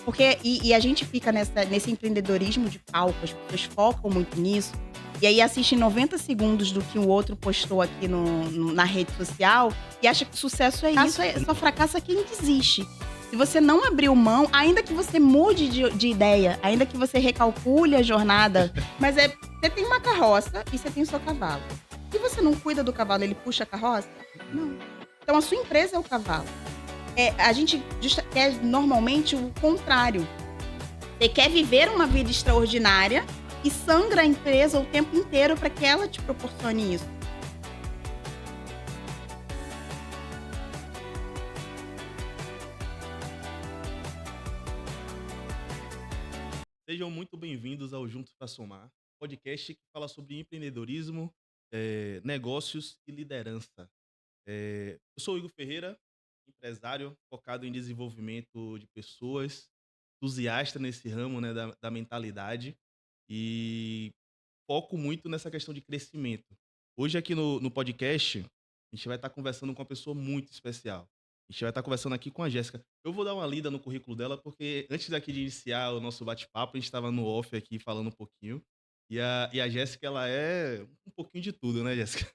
Porque e a gente fica nesse empreendedorismo de palco, as pessoas focam muito nisso, e aí assistem 90 segundos do que o outro postou aqui na rede social e acha que sucesso é isso, só fracassa quem desiste. Se você não abriu mão, ainda que você mude de ideia, ainda que você recalcule a jornada, mas você tem uma carroça e você tem o seu cavalo. Se você não cuida do cavalo, ele puxa a carroça? Não. Então a sua empresa é o cavalo. A gente quer normalmente o contrário. Você quer viver uma vida extraordinária e sangra a empresa o tempo inteiro para que ela te proporcione isso. Sejam muito bem-vindos ao Juntos para Somar, podcast que fala sobre empreendedorismo, negócios e liderança. Eu sou o Igor Ferreira, empresário focado em desenvolvimento de pessoas, entusiasta nesse ramo, né, da mentalidade e foco muito nessa questão de crescimento. Hoje aqui no podcast, a gente vai estar conversando com uma pessoa muito especial. A gente vai estar conversando aqui com a Jéssica. Eu vou dar uma lida no currículo dela, porque antes daqui de iniciar o nosso bate-papo, a gente estava no off aqui falando um pouquinho. E a Jéssica, ela é um pouquinho de tudo, né, Jéssica?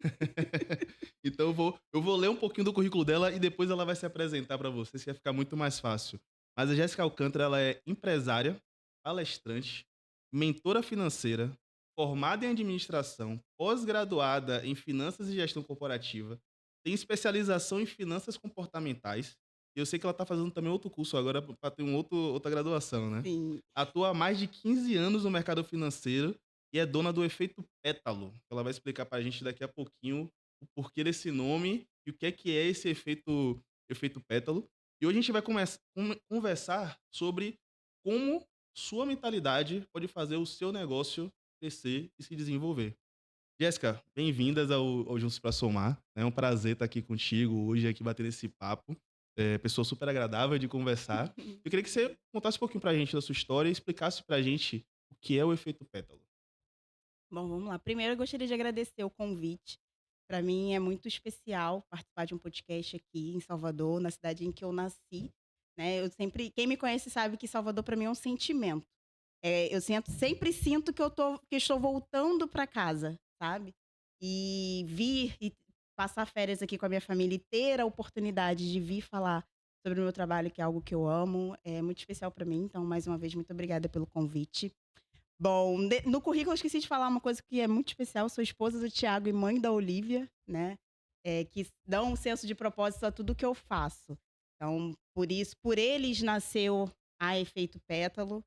Então eu vou ler um pouquinho do currículo dela e depois ela vai se apresentar para vocês, que vai ficar muito mais fácil. Mas a Jéssica Alcântara, ela é empresária, palestrante, mentora financeira, formada em administração, pós-graduada em finanças e gestão corporativa, tem especialização em finanças comportamentais. E eu sei que ela está fazendo também outro curso agora para ter outra graduação, né? Sim. Atua há mais de 15 anos no mercado financeiro e é dona do efeito pétalo. Ela vai explicar para a gente daqui a pouquinho o porquê desse nome e o que é esse efeito pétalo. E hoje a gente vai conversar sobre como sua mentalidade pode fazer o seu negócio crescer e se desenvolver. Jéssica, bem-vindas ao Juntos para Somar. É um prazer estar aqui contigo hoje, aqui batendo esse papo. Pessoa super agradável de conversar. Eu queria que você contasse um pouquinho pra gente da sua história e explicasse pra gente o que é o efeito pétalo. Bom, vamos lá. Primeiro eu gostaria de agradecer o convite. Para mim é muito especial participar de um podcast aqui em Salvador, na cidade em que eu nasci, né? Quem me conhece sabe que Salvador para mim é um sentimento. Eu sempre sinto que estou voltando para casa, sabe? E vir e passar férias aqui com a minha família e ter a oportunidade de vir falar sobre o meu trabalho, que é algo que eu amo, é muito especial para mim. Então, mais uma vez, muito obrigada pelo convite. Bom, no currículo eu esqueci de falar uma coisa que é muito especial. Sou esposa do Thiago e mãe da Olivia, né? Que dão um senso de propósito a tudo que eu faço. Então, por eles nasceu a Efeito Pétalo.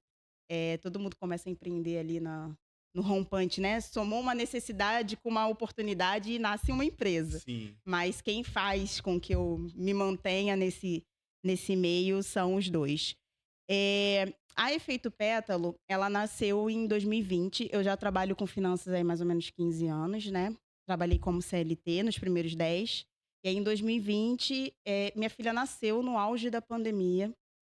Todo mundo começa a empreender ali no rompante, né? Somou uma necessidade com uma oportunidade e nasce uma empresa. Sim. Mas quem faz com que eu me mantenha nesse meio são os dois. A Efeito Pétalo, ela nasceu em 2020. Eu já trabalho com finanças há mais ou menos 15 anos, né? Trabalhei como CLT nos primeiros 10. E aí, em 2020, minha filha nasceu no auge da pandemia.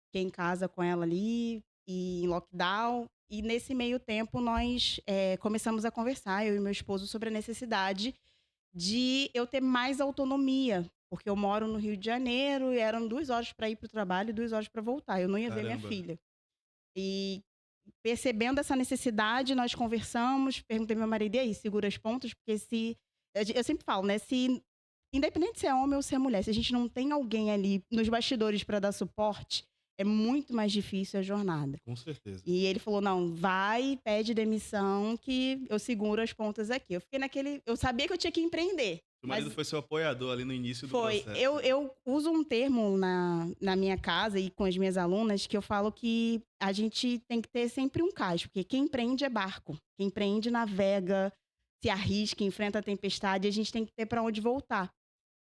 Fiquei em casa com ela ali, e em lockdown. E nesse meio tempo, nós começamos a conversar, eu e meu esposo, sobre a necessidade de eu ter mais autonomia. Porque eu moro no Rio de Janeiro e eram 2 horas para ir para o trabalho e 2 horas para voltar. Eu não ia ver minha Caramba. filha. E percebendo essa necessidade, nós conversamos, perguntei ao meu marido, e aí, segura as pontas? Porque eu sempre falo, né, independente se é homem ou se é mulher, se a gente não tem alguém ali nos bastidores para dar suporte, é muito mais difícil a jornada. Com certeza. E ele falou, não, vai, pede demissão que eu seguro as pontas aqui. Eu fiquei eu sabia que eu tinha que empreender. Seu marido Mas foi seu apoiador ali no início do foi. processo. Eu uso um termo na minha casa e com as minhas alunas que eu falo que a gente tem que ter sempre um cais, porque quem empreende é barco. Quem empreende navega, se arrisca, enfrenta a tempestade, e a gente tem que ter para onde voltar.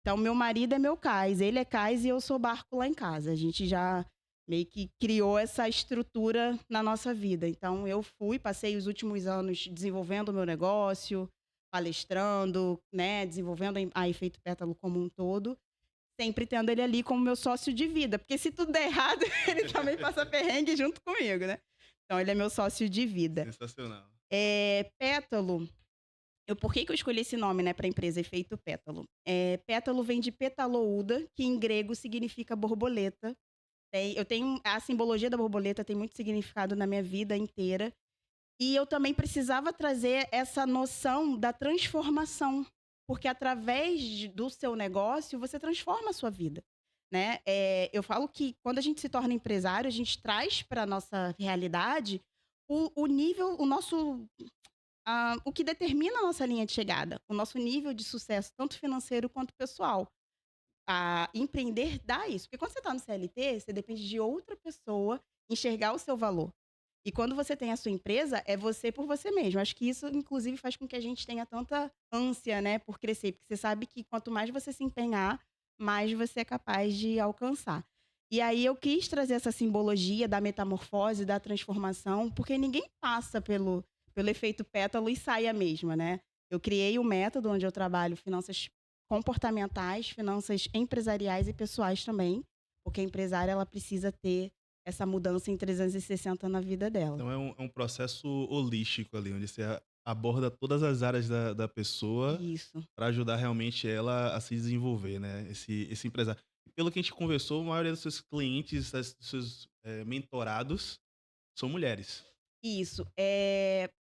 Então, meu marido é meu cais, ele é cais e eu sou barco lá em casa. A gente já meio que criou essa estrutura na nossa vida. Então, passei os últimos anos desenvolvendo o meu negócio, palestrando, né, desenvolvendo a Efeito Pétalo como um todo, sempre tendo ele ali como meu sócio de vida, porque se tudo der errado, ele também passa perrengue junto comigo, né? Então, ele é meu sócio de vida. Sensacional. Pétalo, por que eu escolhi esse nome, né, para a empresa Efeito Pétalo? Pétalo vem de petalouda, que em grego significa borboleta, Eu tenho a simbologia da borboleta tem muito significado na minha vida inteira. E eu também precisava trazer essa noção da transformação, porque através do seu negócio você transforma a sua vida, né? Eu falo que quando a gente se torna empresário, a gente traz para nossa realidade o nível, o que determina a nossa linha de chegada, o nosso nível de sucesso, tanto financeiro quanto pessoal. Empreender dá isso, porque quando você está no CLT, você depende de outra pessoa enxergar o seu valor. E quando você tem a sua empresa, é você por você mesmo. Acho que isso, inclusive, faz com que a gente tenha tanta ânsia, né, por crescer, porque você sabe que quanto mais você se empenhar, mais você é capaz de alcançar. E aí eu quis trazer essa simbologia da metamorfose, da transformação, porque ninguém passa pelo efeito pétalo e sai a mesma, né? Eu criei um método onde eu trabalho finanças comportamentais, finanças empresariais e pessoais também, porque a empresária ela precisa ter essa mudança em 360 na vida dela. Então é um processo holístico ali, onde você aborda todas as áreas da pessoa Isso, para ajudar realmente ela a se desenvolver, né, esse empresário. E pelo que a gente conversou, a maioria dos seus clientes, dos seus, mentorados são mulheres. isso.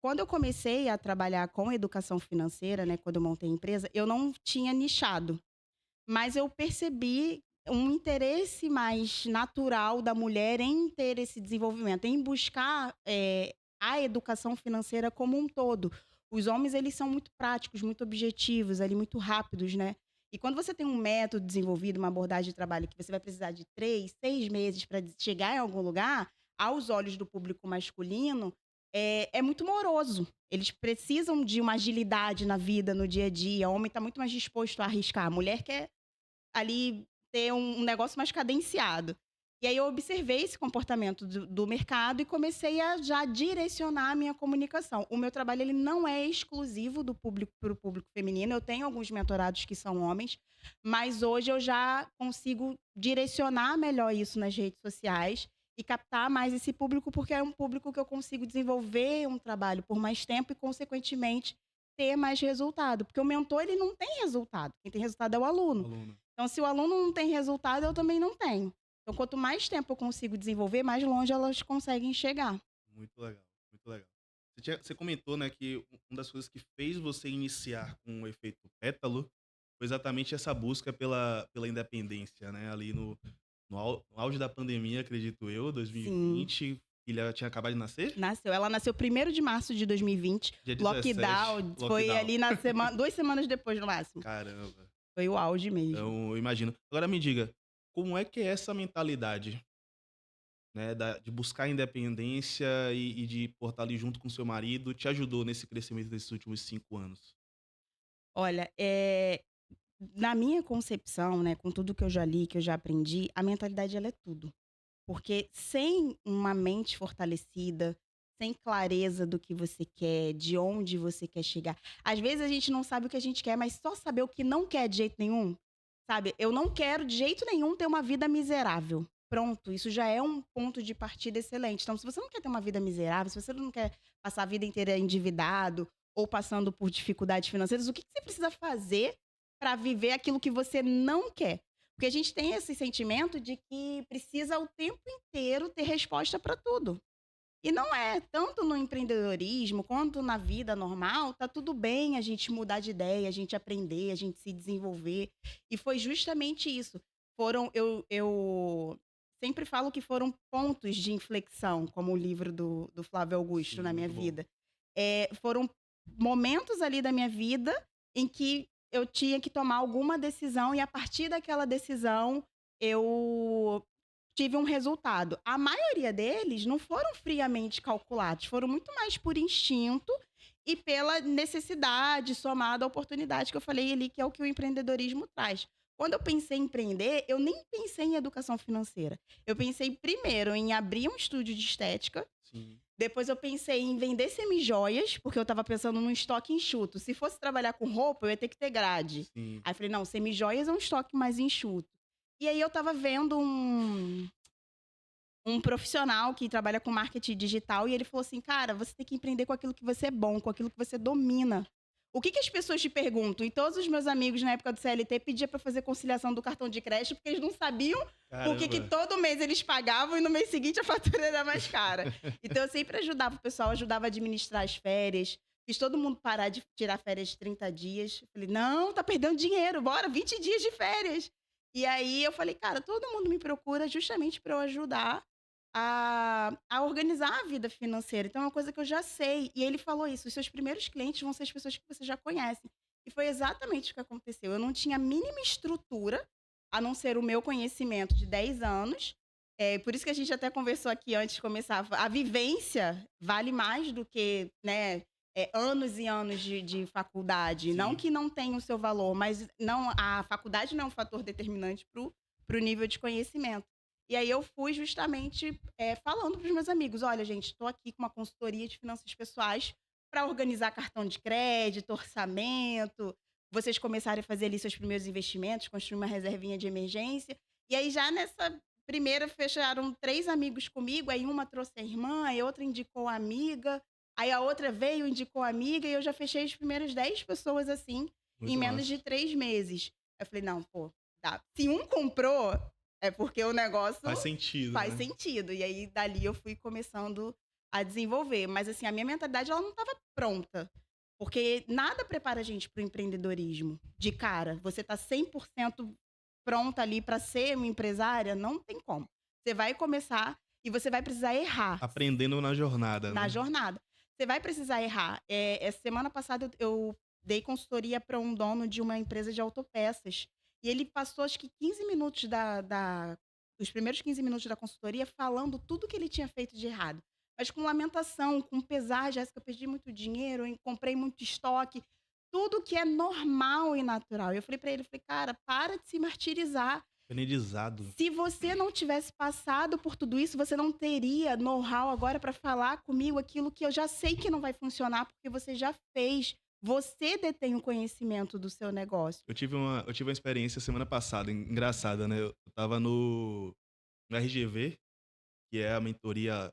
Quando eu comecei a trabalhar com educação financeira, né, quando eu montei a empresa, eu não tinha nichado, mas eu percebi um interesse mais natural da mulher em ter esse desenvolvimento, em buscar, a educação financeira como um todo. Os homens, eles são muito práticos, muito objetivos, ali, muito rápidos, né. E quando você tem um método desenvolvido, uma abordagem de trabalho que você vai precisar de 3, 6 meses para chegar em algum lugar, aos olhos do público masculino, é muito moroso. Eles precisam de uma agilidade na vida, no dia a dia. O homem está muito mais disposto a arriscar. A mulher quer ali ter um negócio mais cadenciado. E aí eu observei esse comportamento do mercado e comecei a já direcionar a minha comunicação. O meu trabalho ele não é exclusivo do público para o público feminino. Eu tenho alguns mentorados que são homens, mas hoje eu já consigo direcionar melhor isso nas redes sociais e captar mais esse público, porque é um público que eu consigo desenvolver um trabalho por mais tempo e, consequentemente, ter mais resultado. Porque o mentor ele não tem resultado. Quem tem resultado é o aluno. Aluno. Então, se o aluno não tem resultado, eu também não tenho. Então, quanto mais tempo eu consigo desenvolver, mais longe elas conseguem chegar. Muito legal, muito legal. Você comentou, né, que uma das coisas que fez você iniciar com o efeito pétalo foi exatamente essa busca pela independência, né, ali no auge da pandemia, acredito eu, Sim, 2020, filha tinha acabado de nascer? nasceu. Ela nasceu 1º de março de 2020. Dia 17, Lockdown foi lockdown. ali na semana, 2 semanas depois, no máximo. Caramba. Foi o auge mesmo. Então, eu imagino. Agora me diga, como é que é essa mentalidade, né, de buscar independência e de pô, estar ali junto com seu marido, te ajudou nesse crescimento desses últimos 5 anos? Olha, na minha concepção, né, com tudo que eu já li, que eu já aprendi, a mentalidade ela é tudo. Porque sem uma mente fortalecida, sem clareza do que você quer, de onde você quer chegar. Às vezes a gente não sabe o que a gente quer, mas só saber o que não quer de jeito nenhum, sabe? Eu não quero de jeito nenhum ter uma vida miserável. Pronto, isso já é um ponto de partida excelente. Então, se você não quer ter uma vida miserável, se você não quer passar a vida inteira endividado ou passando por dificuldades financeiras, o que você precisa fazer para viver aquilo que você não quer? Porque a gente tem esse sentimento de que precisa o tempo inteiro ter resposta para tudo. E não é, tanto no empreendedorismo quanto na vida normal, tá tudo bem a gente mudar de ideia, a gente aprender, a gente se desenvolver. E foi justamente isso. Eu sempre falo que foram pontos de inflexão, como o livro do Flávio Augusto Sim, na minha muito bom. vida. Foram momentos ali da minha vida em que eu tinha que tomar alguma decisão e a partir daquela decisão eu tive um resultado. A maioria deles não foram friamente calculados, foram muito mais por instinto e pela necessidade somada à oportunidade que eu falei ali, que é o que o empreendedorismo traz. Quando eu pensei em empreender, eu nem pensei em educação financeira. Eu pensei primeiro em abrir um estúdio de estética, Sim, depois eu pensei em vender semijoias, porque eu estava pensando num estoque enxuto. Se fosse trabalhar com roupa, eu ia ter que ter grade. sim. Aí eu falei, não, semijoias é um estoque mais enxuto. E aí eu estava vendo um profissional que trabalha com marketing digital e ele falou assim, cara, você tem que empreender com aquilo que você é bom, com aquilo que você domina. O que as pessoas te perguntam? E todos os meus amigos na época do CLT pedia para fazer conciliação do cartão de crédito, porque eles não sabiam por que Caramba. todo mês eles pagavam e no mês seguinte a fatura era mais cara. Então eu sempre ajudava o pessoal, ajudava a administrar as férias. Fiz todo mundo parar de tirar férias de 30 dias. Falei, não, tá perdendo dinheiro, bora, 20 dias de férias. E aí eu falei, cara, todo mundo me procura justamente para eu ajudar a organizar a vida financeira. Então é uma coisa que eu já sei. E ele falou isso: os seus primeiros clientes vão ser as pessoas que você já conhece. E foi exatamente o que aconteceu. Eu não tinha a mínima estrutura, a não ser o meu conhecimento de 10 anos. Por isso que a gente até conversou aqui antes de começar. A vivência vale mais do que, né, anos e anos de faculdade. Não Sim. que não tenha o seu valor, mas não, a faculdade não é um fator determinante para o nível de conhecimento. E aí eu fui justamente falando para os meus amigos: olha, gente, estou aqui com uma consultoria de finanças pessoais para organizar cartão de crédito, orçamento, vocês começarem a fazer ali seus primeiros investimentos, construir uma reservinha de emergência. E aí já nessa primeira fecharam 3 amigos comigo, aí uma trouxe a irmã, aí outra indicou a amiga, aí a outra veio, indicou a amiga, e eu já fechei as primeiras 10 pessoas assim, em Muito menos de massa. 3 meses. Eu falei: não, pô, tá. Se um comprou, é porque o negócio Faz sentido, faz né? sentido. E aí, dali, eu fui começando a desenvolver. Mas, assim, a minha mentalidade, ela não estava pronta. Porque nada prepara a gente para o empreendedorismo de cara. Você tá 100% pronta ali para ser uma empresária, não tem como. Você vai começar e você vai precisar errar Aprendendo na jornada, na né? jornada. Você vai precisar errar. Essa semana passada eu dei consultoria para um dono de uma empresa de autopeças. E ele passou acho que 15 minutos os primeiros 15 minutos da consultoria falando tudo que ele tinha feito de errado. Mas com lamentação, com pesar: Jéssica, eu perdi muito dinheiro, eu comprei muito estoque, tudo que é normal e natural. Eu falei para ele, falei, cara, para de se martirizar. Aprendizado. Se você não tivesse passado por tudo isso, você não teria know-how agora para falar comigo aquilo que eu já sei que não vai funcionar, porque você já fez. Você detém o conhecimento do seu negócio. Eu tive uma experiência semana passada, engraçada, né? Eu estava no RGV, que é a mentoria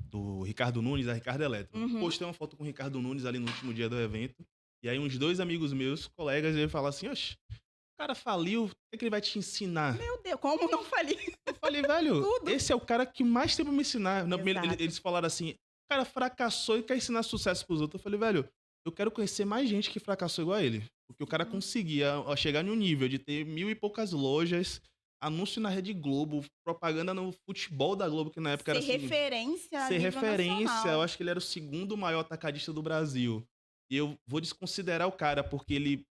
do Ricardo Nunes, da Ricardo Eletro. Uhum. Postei uma foto com o Ricardo Nunes ali no último dia do evento. E aí uns 2 amigos meus, colegas, ele falaram assim: oxe, o cara faliu, o que é que ele vai te ensinar? Meu Deus, como não falei Eu falei, velho, tudo? esse é o cara que mais tem pra me ensinar. Exato. Eles falaram assim: o cara fracassou e quer ensinar sucesso pros outros. Eu falei, velho, eu quero conhecer mais gente que fracassou igual a ele. Porque o cara Sim. conseguia chegar em um nível de ter 1.000 e poucas lojas, anúncio na Rede Globo, propaganda no futebol da Globo, que na época era Ser assim, referência a ser nível referência. Eu nacional. acho que ele era o segundo maior atacadista do Brasil. E eu vou desconsiderar o cara porque ele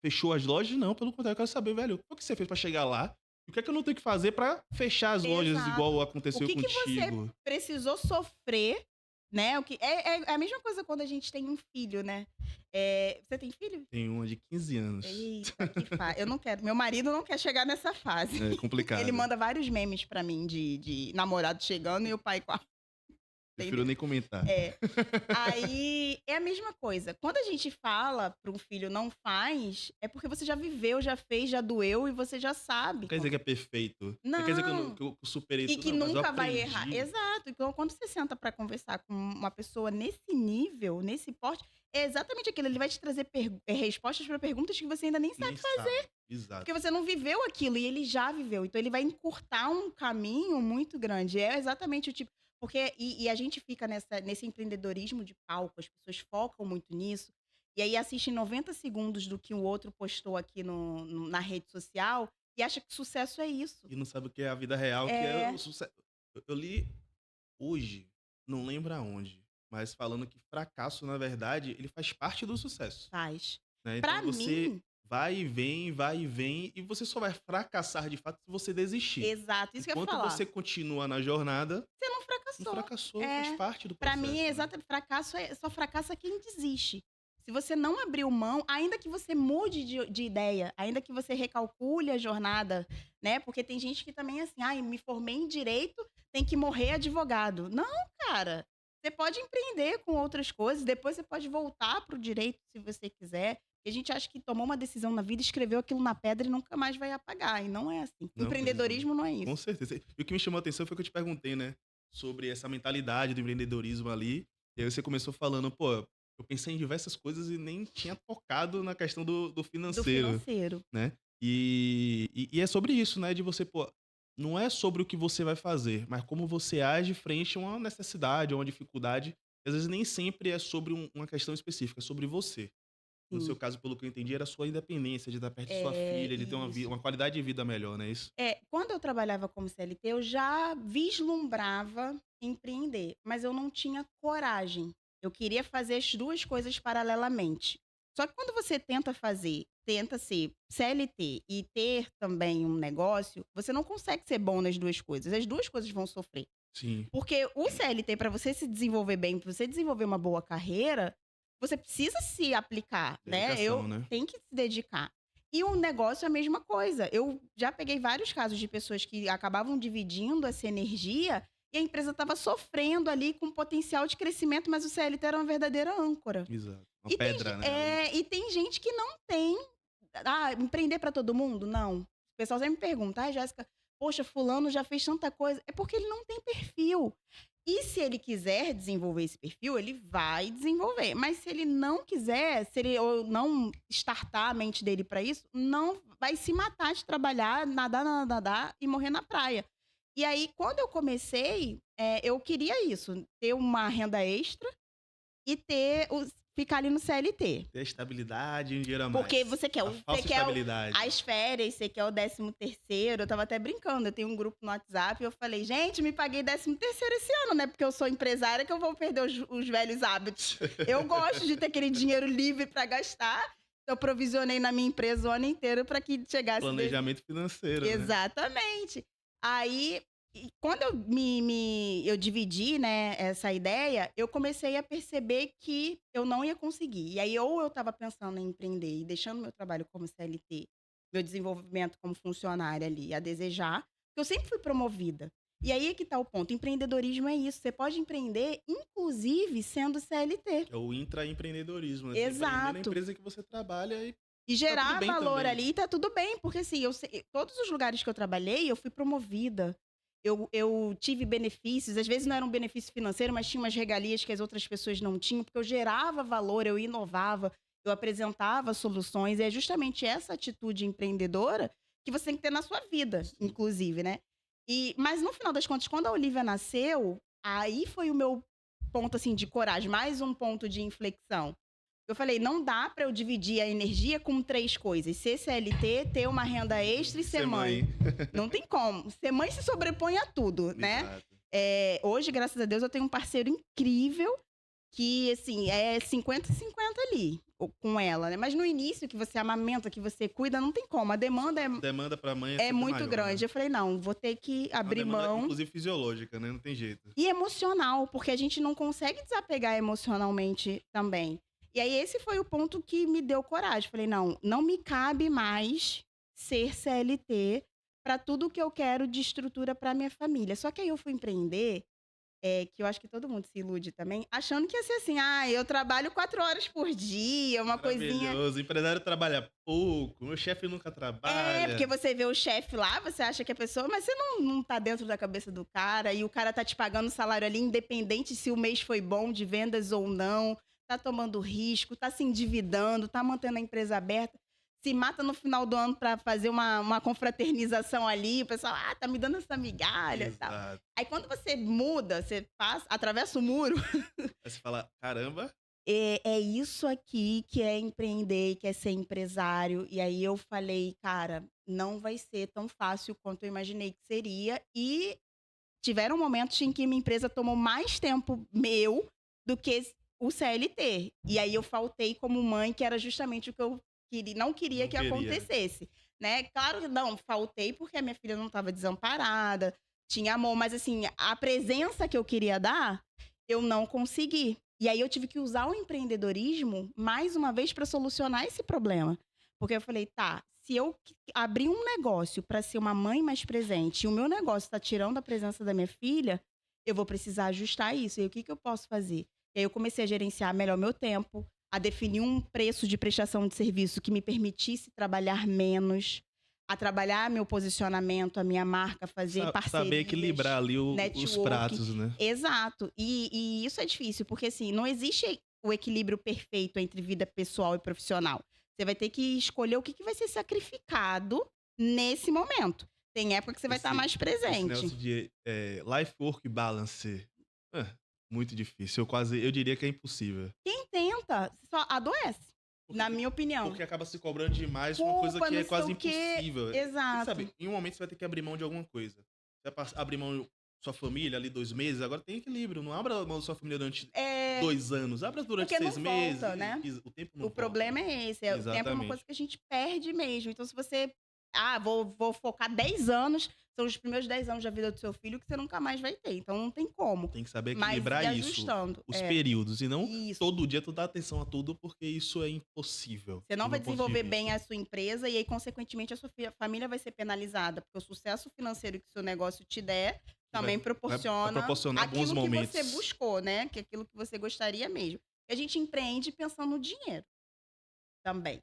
fechou as lojas? Não, pelo contrário, eu quero saber, velho, o que você fez pra chegar lá? E o que é que eu não tenho que fazer pra fechar as lojas igual Exato. O aconteceu que que você contigo? precisou sofrer, né, o que é a mesma coisa quando a gente tem um filho, né. Você tem filho? Tem uma de 15 anos. Eita, eu não quero, meu marido não quer chegar nessa fase. É Ele complicado. manda vários memes pra mim de namorado chegando e o pai com a Prefiro entendeu? nem comentar. É. Aí é a mesma coisa. Quando a gente fala para um filho não faz, é porque você já viveu, já fez, já doeu e você já Não sabe quer dizer como. que é perfeito. Não quer dizer que eu, não- Não, que eu superei e tudo, que não, mas eu nunca vai errar. aprendi. Exato. Então, quando você senta para conversar com uma pessoa nesse nível, nesse porte, é exatamente aquilo. Ele vai te trazer respostas para perguntas que você ainda nem Nem sabe, sabe. porque Exato. você não viveu aquilo e ele já viveu. Então ele vai encurtar um caminho muito grande. É exatamente o tipo. Porque, e a gente fica nesse empreendedorismo de palco, as pessoas focam muito nisso, e aí assistem 90 segundos do que o outro postou aqui na rede social e acha que sucesso é isso. E não sabe o que é a vida real, que é o É, sucesso. Eu li hoje, não lembro aonde, mas falando que fracasso, na verdade, ele faz parte do sucesso. faz. Né? Pra Então você mim, vai e vem, e você só vai fracassar de fato se você desistir. exato, isso que eu ia Enquanto falar. você continua na jornada, Você não não fracassou. fracassou, faz É, parte do para mim, é processo, né? exato, fracasso só fracassa quem desiste. Se você não abriu mão, ainda que você mude de ideia, ainda que você recalcule a jornada, né? Porque tem gente que também é assim, ai, me formei em direito, tem que morrer advogado. Não, cara. Você pode empreender com outras coisas, depois você pode voltar para o direito se você quiser. E a gente acha que tomou uma decisão na vida, escreveu aquilo na pedra e nunca mais vai apagar. E não é assim. Não, Empreendedorismo não é com isso. certeza. E o que me chamou a atenção foi o que eu te perguntei, né? Sobre essa mentalidade do empreendedorismo ali. E aí você começou falando, pô, eu eu pensei em diversas coisas e nem tinha tocado na questão do Do financeiro, financeiro. né. E é sobre isso, né, de você, pô, não é sobre o que você vai fazer, mas como você age frente a uma necessidade, a uma dificuldade, que às vezes nem sempre é sobre uma questão específica, é sobre você. No seu Sim. caso, pelo que eu entendi, era a sua independência, de estar perto de sua É, filha, de ter isso. uma qualidade de vida melhor, não é isso? Quando eu trabalhava como CLT, eu já vislumbrava empreender, mas eu não tinha coragem. Eu queria fazer as 2 coisas paralelamente. Só que quando você tenta ser CLT e ter também um negócio, você não consegue ser bom nas 2 coisas, as 2 coisas vão sofrer. Sim, Porque o CLT, para você se desenvolver bem, para você desenvolver uma boa carreira, você precisa se aplicar, né? dedicação, né. Tem que se dedicar. E o negócio é a mesma coisa. Eu já peguei vários casos de pessoas que acabavam dividindo essa energia e a empresa estava sofrendo ali com potencial de crescimento, mas o CLT era uma verdadeira âncora. Exato. Uma E tem, pedra, né, ali. e tem gente que não tem. Ah, empreender para todo mundo? Não. O pessoal sempre me pergunta, ai, Jéssica, poxa, fulano já fez tanta coisa. É porque ele não tem perfil. E se ele quiser desenvolver esse perfil, ele vai desenvolver. Mas se ele não quiser, se ele ou não startar a mente dele para isso, não vai se matar de trabalhar, nadar, nadar, nadar e morrer na praia. E aí, quando eu comecei, eu queria isso, ter uma renda extra e ficar ali no CLT. Ter a estabilidade e um dinheiro a Porque mais. A você falsa quer estabilidade. as férias, você quer o 13º, eu estava até brincando, eu tenho um grupo no WhatsApp e eu falei: "Gente, me paguei 13º esse ano, né, porque eu sou empresária que eu vou perder os velhos hábitos". Eu gosto de ter aquele dinheiro livre para gastar, eu provisionei na minha empresa o ano inteiro para que chegasse Planejamento financeiro, né. exatamente. Aí, quando eu dividi, né, essa ideia, eu comecei a perceber que eu não ia conseguir. E aí, ou eu estava pensando em empreender e deixando meu trabalho como CLT, meu desenvolvimento como funcionária ali, a desejar, porque eu sempre fui promovida. E aí é que tá o ponto, empreendedorismo é isso, você pode empreender, inclusive, sendo CLT. É o intraempreendedorismo, né, você empreender na Exato. empresa que você trabalha e E tá tudo gerar bem valor também. ali, e tá tudo bem, porque assim, todos os lugares que eu trabalhei, eu fui promovida. Eu tive benefícios, às vezes não era um benefício financeiro, mas tinha umas regalias que as outras pessoas não tinham, porque eu gerava valor, eu inovava, eu apresentava soluções, e é justamente essa atitude empreendedora que você tem que ter na sua vida, Sim. inclusive, né. Mas no final das contas, quando a Olivia nasceu, aí foi o meu ponto, assim, de coragem, mais um ponto de inflexão. Eu falei: "Não dá para eu dividir a energia com 3 coisas, ser CLT, ter uma renda extra e E ser ser mãe. mãe. Não tem como. Ser mãe se sobrepõe a tudo, né". Exato. Hoje, graças a Deus, eu tenho um parceiro incrível que, assim, é 50-50 ali, com ela, né. Mas no início, que você amamenta, que você cuida, não tem como, a demanda A demanda pra mãe é é sempre muito maior, né. grande. Eu falei: "Não, vou ter que É uma abrir demanda mão". inclusive fisiológica, né, não tem jeito. E emocional, porque a gente não consegue desapegar emocionalmente também. E aí esse foi o ponto que me deu coragem. Falei: "Não, não me cabe mais ser CLT para tudo que eu quero de estrutura para minha família". Só que aí eu fui empreender, que eu acho que todo mundo se ilude também, achando que ia ser assim: "Ah, eu trabalho 4 horas por dia, uma coisinha". Maravilhoso, o empresário trabalha pouco, meu chefe nunca Porque trabalha. você vê o chefe lá, você acha que é a pessoa, mas você não tá dentro da cabeça do cara, e o cara tá te pagando o salário ali, independente se o mês foi bom de vendas ou não, tá tomando risco, tá se endividando, tá mantendo a empresa aberta, se mata no final do ano pra fazer uma confraternização ali, o pessoal: "Ah, tá me dando essa migalha", e tal. Exato. Aí quando você muda, você passa atravessa o muro. Aí você fala: "Caramba". É isso aqui que é empreender, que é ser empresário. E aí eu falei: "Cara, não vai ser tão fácil quanto eu imaginei que seria". E tiveram momentos em que minha empresa tomou mais tempo meu do que o CLT. E aí eu faltei como mãe, que era justamente o que eu não queria Não que queria. acontecesse, né. Claro que não, faltei porque a minha filha não estava desamparada, tinha amor, mas assim, a presença que eu queria dar, eu não consegui. E aí eu tive que usar o empreendedorismo, mais uma vez, para solucionar esse problema. Porque eu falei: "Tá, se eu abrir um negócio para ser uma mãe mais presente e o meu negócio está tirando a presença da minha filha, eu vou precisar ajustar isso. E aí, o que que eu posso fazer?". E aí eu comecei a gerenciar melhor meu tempo, a definir um preço de prestação de serviço que me permitisse trabalhar menos, a trabalhar meu posicionamento, a minha marca, fazer Saber equilibrar parcerias, ali os networking. pratos, né. Exato. E isso é difícil, porque assim, não existe o equilíbrio perfeito entre vida pessoal e profissional. Você vai ter que escolher o que que vai ser sacrificado nesse momento. Tem época que você vai estar Esse mais esse presente. negócio de, life work balance, hã, muito difícil, eu diria que é impossível. Quem tenta só adoece, Porque na fi minha opinião. porque acaba se cobrando demais uma coisa Culpa, que não é sei quase o quê. impossível. Tem que Exato. saber, em um momento você vai ter que abrir mão de alguma coisa. Você vai abrir mão sua família ali 2 meses, agora tem equilíbrio, não abra mão da sua família durante É, 2 anos, abra durante porque 6 não volta, meses, né. o tempo não O volta. problema é esse, o tempo é uma coisa Exatamente. que a gente perde mesmo. Então se você: "Ah, vou focar 10 anos", são os primeiros 10 anos da vida do seu filho que você nunca mais vai ter, então não tem como. Tem que saber Mas equilibrar ir isso, ajustando. os É, períodos, e não isso. todo dia tu dá atenção a tudo, porque isso é impossível, Você não do vai meu ponto de desenvolver bem vista. a sua empresa e aí, consequentemente, a sua família vai ser penalizada, porque o sucesso financeiro que o seu negócio te der Que também vai proporciona proporcionar bons aquilo que você momentos. buscou, né? Que é aquilo que você gostaria mesmo. E a gente empreende pensando no dinheiro também.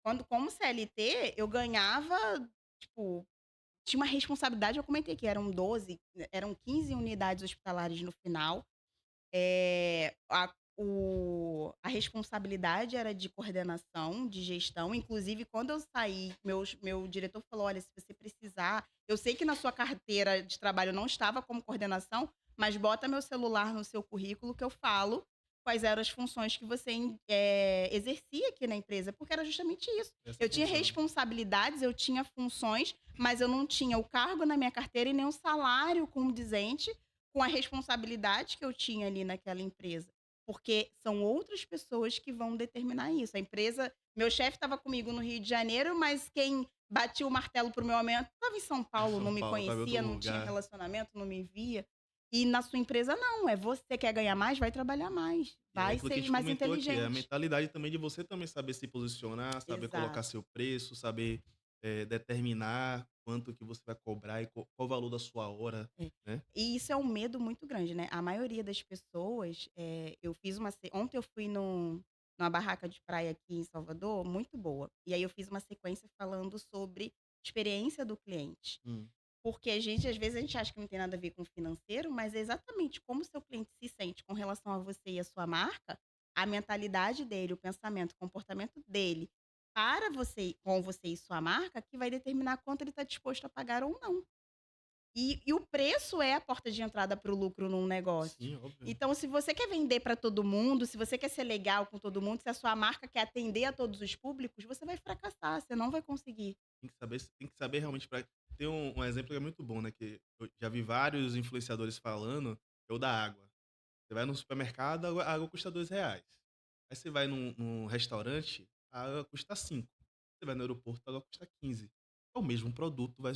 Quando, como CLT, eu ganhava, tipo, tinha uma responsabilidade, eu comentei que eram 12, eram 15 unidades hospitalares no final. A responsabilidade era de coordenação, de gestão. Inclusive, quando eu saí, meu diretor falou: "Olha, se você precisar, eu sei que na sua carteira de trabalho não estava como coordenação, mas bota meu celular no seu currículo que eu falo quais eram as funções que você exercia aqui na empresa", porque era justamente isso. Essa Eu tinha função. responsabilidades, eu tinha funções, mas eu não tinha o cargo na minha carteira e nem o salário condizente com a responsabilidade que eu tinha ali naquela empresa, porque são outras pessoas que vão determinar isso. A empresa, meu chefe estava comigo no Rio de Janeiro, mas quem batia o martelo para o meu aumento estava em São Paulo, São não me Paulo, estava em outro conhecia, não tinha lugar. relacionamento, não me via. E na sua empresa não, é você quer ganhar mais, vai trabalhar mais, E é vai aquilo que a ser gente mais comentou aqui, é a inteligente. mentalidade também de você também saber se posicionar, saber colocar Exato. seu preço, saber, determinar quanto que você vai cobrar e qual o valor da sua hora, É. né. E isso é um medo muito grande, né. A maioria das pessoas, eu fiz uma se ontem eu fui numa barraca de praia aqui em Salvador, muito boa. E aí eu fiz uma sequência falando sobre experiência do cliente. Hum, Porque a gente, às vezes, a gente acha que não tem nada a ver com o financeiro, mas é exatamente como o seu cliente se sente com relação a você e a sua marca, a mentalidade dele, o pensamento, o comportamento dele para você, com você e sua marca, que vai determinar quanto ele está disposto a pagar ou não. E o preço é a porta de entrada para o lucro num negócio. sim, óbvio. Então, se você quer vender para todo mundo, se você quer ser legal com todo mundo, se a sua marca quer atender a todos os públicos, você vai fracassar, você não vai conseguir. Tem que saber realmente pra tem um exemplo que é muito bom, né, que eu já vi vários influenciadores falando, é o da água. Você vai no supermercado, a água custa R$ 2. Aí você vai num restaurante, a água custa 5. Você vai no aeroporto, a água custa 15. É o mesmo produto, vai,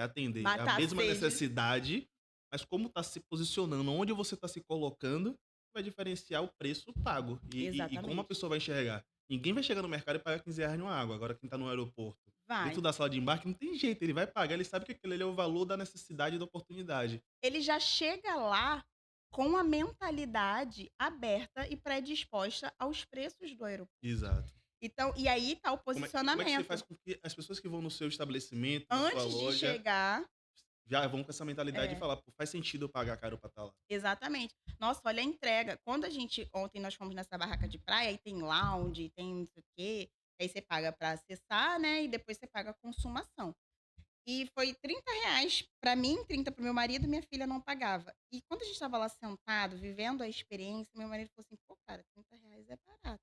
atender a Matar a mesma sede. necessidade, mas como está se posicionando, onde você está se colocando, vai diferenciar o preço pago. E como a Exatamente. pessoa vai enxergar? Ninguém vai chegar no mercado e pagar R$ 15 numa água. Agora quem está no aeroporto, dentro Vai. da sala de embarque, não tem jeito, ele vai pagar, ele sabe que aquele ali é o valor da necessidade e da oportunidade. Ele já chega lá com a mentalidade aberta e predisposta aos preços do aeroporto. Exato. Então, e aí tá o Como é que você faz posicionamento. com que as pessoas que vão no seu estabelecimento, na sua Antes de loja, chegar, já vão com essa mentalidade de é. falar: "Pô, faz sentido eu pagar caro pra estar lá"? Exatamente. Nossa, olha a entrega. Quando a gente ontem nós fomos nessa barraca de praia, aí tem lounge, tem não sei o quê, aí você paga pra acessar, né, e depois você paga a consumação. E foi R$ 30 pra mim, 30 para o meu marido, minha filha não pagava. E quando a gente estava lá sentado, vivendo a experiência, meu marido falou assim: "Pô, cara, R$ 30 é barato".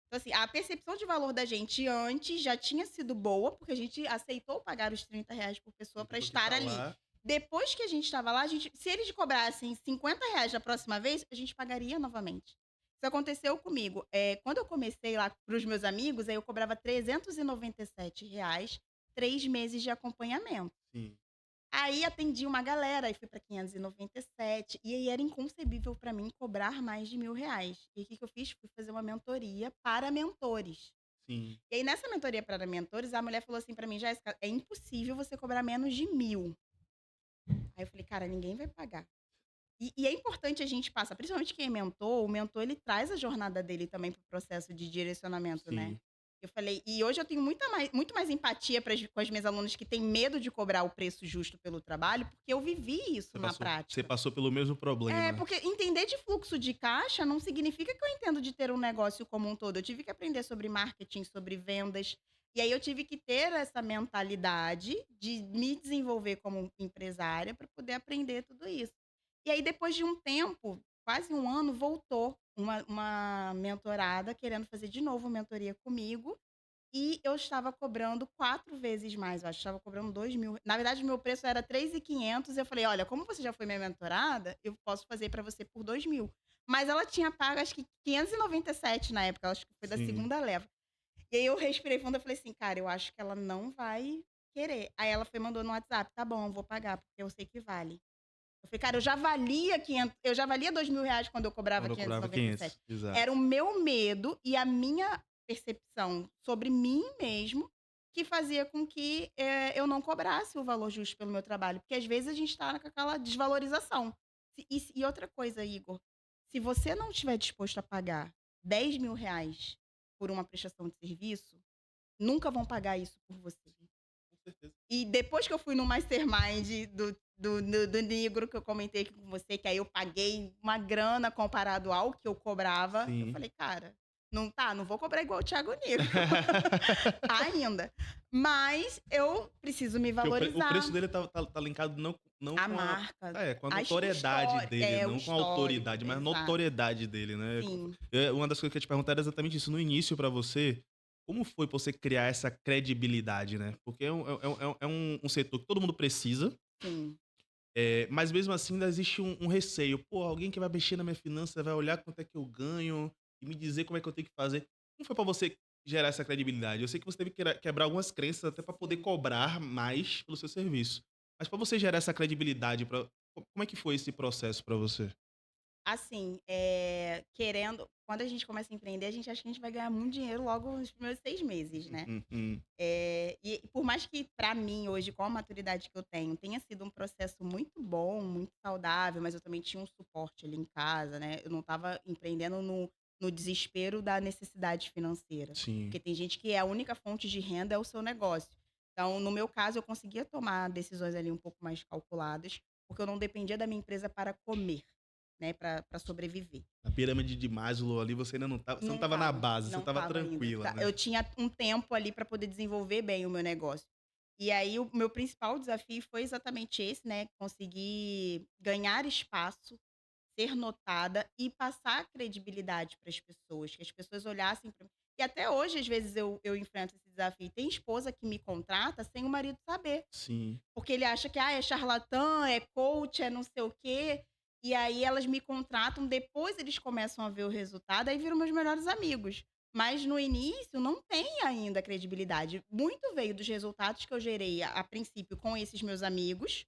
Então, assim, a percepção de valor da gente antes já tinha sido boa, porque a gente aceitou pagar os R$ 30 por pessoa Tem para pessoa que estar tá ali. lá, Depois que a gente estava lá, a gente, se eles cobrassem R$ 50 da próxima vez, a gente pagaria novamente. Isso aconteceu comigo. Quando eu comecei lá para os meus amigos, aí eu cobrava R$ 397, 3 meses de acompanhamento. sim, Aí atendi uma galera, aí fui para 597, e aí era inconcebível para mim cobrar mais de R$ 1.000. E o que que eu fiz? Fui fazer uma mentoria para mentores. sim. E aí nessa mentoria para mentores, a mulher falou assim para mim: "Jéssica, é impossível você cobrar menos de 1.000". Aí eu falei: "Cara, ninguém vai pagar". E é importante a gente passar, principalmente quem é mentor, o mentor ele traz a jornada dele também para o processo de direcionamento, né. Sim. Eu falei e hoje eu tenho muito mais empatia com as minhas alunas que têm medo de cobrar o preço justo pelo trabalho, porque eu vivi isso na Você prática. passou pelo mesmo É, problema. porque entender de fluxo de caixa não significa que eu entendo de ter um negócio como um todo. Eu tive que aprender sobre marketing, sobre vendas. E aí eu tive que ter essa mentalidade de me desenvolver como empresária para poder aprender tudo isso. E aí, depois de um tempo, quase um ano, voltou uma mentorada querendo fazer de novo mentoria comigo. E eu estava cobrando 4 vezes mais, eu acho, estava cobrando 2.000. Na verdade, o meu preço era 3.500. Eu falei: "Olha, como você já foi minha mentorada, eu posso fazer para você por 2.000". Mas ela tinha pago acho que 597 na época, acho que foi da Sim. segunda leva. E aí eu respirei fundo, eu falei assim: "Cara, eu acho que ela não vai querer". Aí ela foi e mandou no WhatsApp: "Tá bom, vou pagar, porque eu sei que vale". Eu falei: "Cara, eu já valia R$ 2.000 quando eu cobrava Quando eu quinhentos e cobrava noventa e sete. 500, exato. Era o meu medo e a minha percepção sobre mim mesmo que fazia com que, eu não cobrasse o valor justo pelo meu trabalho, porque às vezes a gente tá com aquela desvalorização. E outra coisa, Igor, se você não estiver disposto a pagar R$ 10.000 por uma prestação de serviço, nunca vão pagar isso por você. Com certeza. E depois que eu fui no mastermind do negro que eu comentei aqui com você, que aí eu paguei uma grana comparado ao que eu cobrava, eu Sim. falei: "Cara, não vou cobrar igual o Thiago Negro ainda, mas eu preciso me Porque o valorizar". preço dele tá linkado não A com a marca, com a o notoriedade histórico, dele, o não com a histórico, autoridade, mas a exato. notoriedade dele, né. Sim, Uma das coisas que eu ia te perguntar era exatamente isso, no início pra você, como foi pra você criar essa credibilidade, né, porque é um setor que todo mundo precisa, sim. mas mesmo assim ainda existe um receio: "Pô, alguém que vai mexer na minha finança vai olhar quanto é que eu ganho e me dizer como é que eu tenho que fazer". Como foi pra você gerar essa credibilidade? Eu sei que você teve que quebrar algumas crenças até pra poder Sim. cobrar mais pelo seu serviço. Mas pra você gerar essa credibilidade como é que foi esse processo pra você? Assim, querendo quando a gente começa a empreender, a gente acha que a gente vai ganhar muito dinheiro logo nos primeiros 6 meses, né. Uhum. E por mais que para mim hoje, com a maturidade que eu tenho, tenha sido um processo muito bom, muito saudável, mas eu também tinha um suporte ali em casa, né, eu não estava empreendendo no desespero da necessidade financeira, Sim, porque tem gente que a única fonte de renda é o seu negócio. Então, no meu caso, eu conseguia tomar decisões ali um pouco mais calculadas, porque eu não dependia da minha empresa para comer, né, para sobreviver. a pirâmide de Maslow ali você não Não estava na estava, base, você não estava estava ainda. tranquila, né. Eu tinha um tempo ali para poder desenvolver bem o meu negócio. E aí o meu principal desafio foi exatamente esse, né, conseguir ganhar espaço, ser notada e passar credibilidade para as pessoas, que as pessoas olhassem para mim. E até hoje, às vezes, eu enfrento esse desafio. Tem esposa que me contrata sem o marido saber. Sim, Porque ele acha que, é charlatã, é coach, é não sei o quê. E aí elas me contratam, depois eles começam a ver o resultado, aí viram meus melhores amigos. Mas no início não tem ainda credibilidade. Muito veio dos resultados que eu gerei a princípio com esses meus amigos.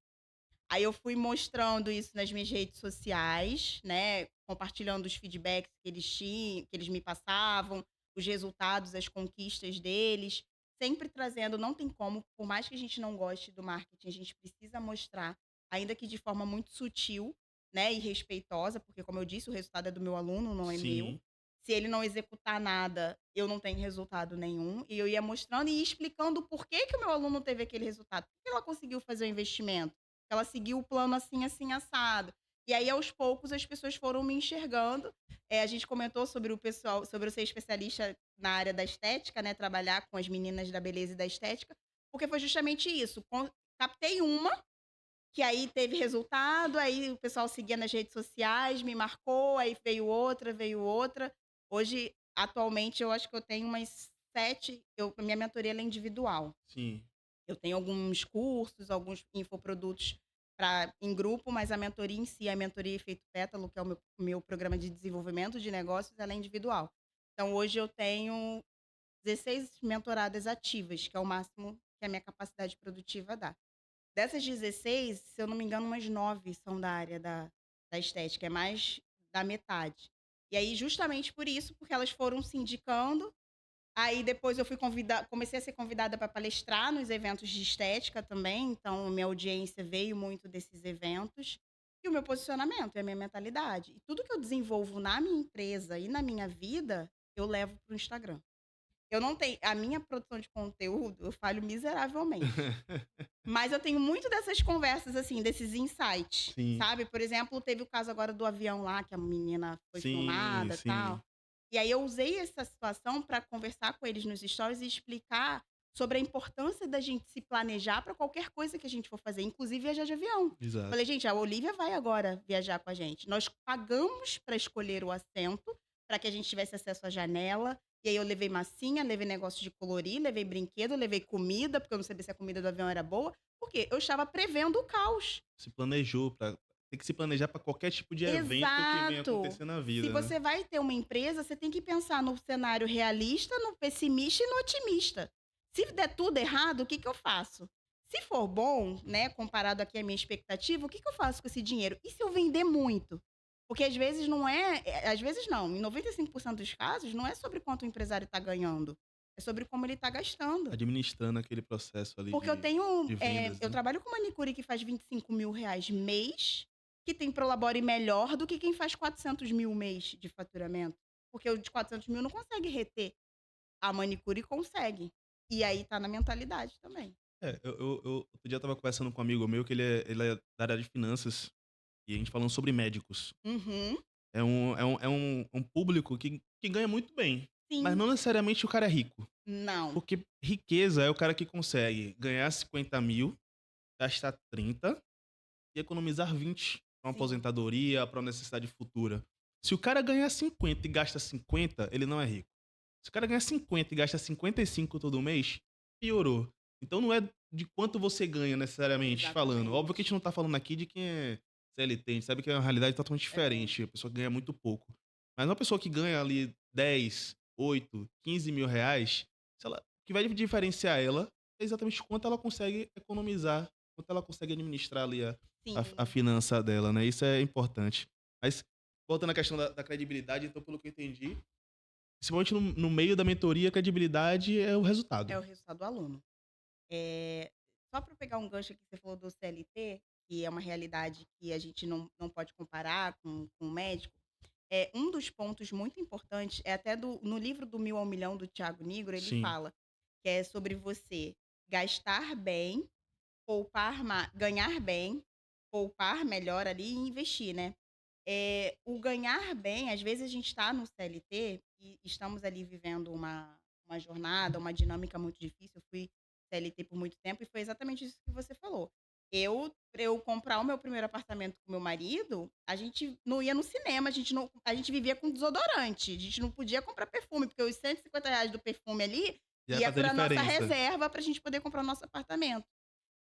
Aí eu fui mostrando isso nas minhas redes sociais, né, compartilhando os feedbacks que eles tinham, que eles me passavam, os resultados, as conquistas deles, sempre trazendo, não tem como, por mais que a gente não goste do marketing, a gente precisa mostrar, ainda que de forma muito sutil, né, e respeitosa, porque como eu disse, o resultado é do meu aluno, não é meu. sim. Se ele não executar nada, eu não tenho resultado nenhum. E eu ia mostrando e explicando por que que o meu aluno teve aquele resultado, por que ela conseguiu fazer o investimento. Ela seguiu o plano assim, assim, assado. E aí, aos poucos, as pessoas foram me enxergando. A gente comentou sobre o pessoal, sobre eu ser especialista na área da estética, né? Trabalhar com as meninas da beleza e da estética, porque foi justamente isso. Captei uma, que aí teve resultado, aí o pessoal seguia nas redes sociais, me marcou, aí veio outra, veio outra. Hoje, atualmente, eu acho que eu tenho umas 7. Minha mentoria ela é individual. Sim. Eu tenho alguns cursos, alguns infoprodutos em grupo, mas a mentoria em si, a mentoria Efeito Pétalo, que é o meu programa de desenvolvimento de negócios, ela é individual. Então, hoje eu tenho 16 mentoradas ativas, que é o máximo que a minha capacidade produtiva dá. Dessas 16, se eu não me engano, umas 9 são da área da estética, é mais da metade. E aí, justamente por isso, porque elas foram se indicando. Aí depois eu comecei a ser convidada para palestrar nos eventos de estética também, então minha audiência veio muito desses eventos, e o meu posicionamento e a minha mentalidade. E tudo que eu desenvolvo na minha empresa e na minha vida, eu levo para o Instagram. eu não tenho a minha produção de conteúdo, eu falho miseravelmente. Mas eu tenho muito dessas conversas, assim, desses insights, Sim, sabe. Por exemplo, teve o caso agora do avião lá, que a menina foi sim, filmada, tal. sim. E aí eu usei essa situação para conversar com eles nos stories e explicar sobre a importância da gente se planejar para qualquer coisa que a gente for fazer, inclusive viajar de avião. Exato. Falei: "Gente, a Olivia vai agora viajar com a gente. Nós pagamos para escolher o assento, para que a gente tivesse acesso à janela, e aí eu levei massinha, levei negócio de colorir, levei brinquedo, levei comida, porque eu não sabia se a comida do avião era boa, porque eu estava prevendo o caos. Se planejou para tem que se planejar para qualquer tipo de evento que venha Exato. acontecer na Se vida, né. você vai ter uma empresa, você tem que pensar no cenário realista, no pessimista e no otimista. Se der tudo errado, o que que eu faço? Se for bom, né, comparado aqui à minha expectativa, o que que eu faço com esse dinheiro? E se eu vender muito? Porque às vezes não é, às vezes não, em 95% dos casos, não é sobre quanto o empresário está ganhando, é sobre como ele está gastando. Administrando aquele processo ali Porque eu tenho, de vendas, eu né. trabalho com manicure que faz R$ 25.000 mês, que tem Prolabore melhor do que quem faz 400.000 mês de faturamento. Porque o de 400.000 não consegue reter, a manicure consegue. E aí tá na mentalidade também. É, eu outro dia eu estava conversando com um amigo meu que ele é da área de finanças, e a gente falando sobre médicos. Uhum. É um público que ganha muito bem, mas Sim. não necessariamente o cara é rico, Não. porque riqueza é o cara que consegue ganhar 50.000, gastar 30 e economizar 20 pra uma Sim. aposentadoria, pra uma necessidade futura. Se o cara ganhar 50 e gasta 50, ele não é rico. Se o cara ganha 50 e gasta 55 todo mês, piorou. Então não é de quanto você ganha necessariamente falando. Óbvio que a gente Exatamente. não tá falando aqui de quem é CLT, a gente sabe que é uma realidade totalmente É. diferente, a pessoa ganha muito pouco. Mas uma pessoa que ganha ali 10, 8, 15 mil reais, se ela, o que vai diferenciar ela é exatamente quanto ela consegue economizar, quanto ela consegue administrar ali a Sim. finança dela, né? Isso é importante. Mas, voltando à questão da credibilidade, então, pelo que eu entendi, principalmente no meio da mentoria, a credibilidade é o É resultado. o resultado do aluno. Só para pegar um gancho aqui que você falou do CLT, que é uma realidade que a gente não pode comparar com o médico. Um dos pontos muito importantes é até no livro do Mil ao Milhão, do Thiago Nigro, ele Sim, fala que é sobre você gastar bem, ganhar bem, poupar melhor ali e investir, né. O ganhar bem, às vezes a gente está no CLT e estamos ali vivendo uma jornada, uma dinâmica muito difícil. Eu fui CLT por muito tempo e foi exatamente isso que você falou. Pra eu comprar o meu primeiro apartamento com meu marido, a gente não ia no cinema, a gente vivia com desodorante, a gente não podia comprar perfume, porque os R$ 150 do perfume ali já vai ia fazer para nossa diferença. reserva para a gente poder comprar o nosso apartamento.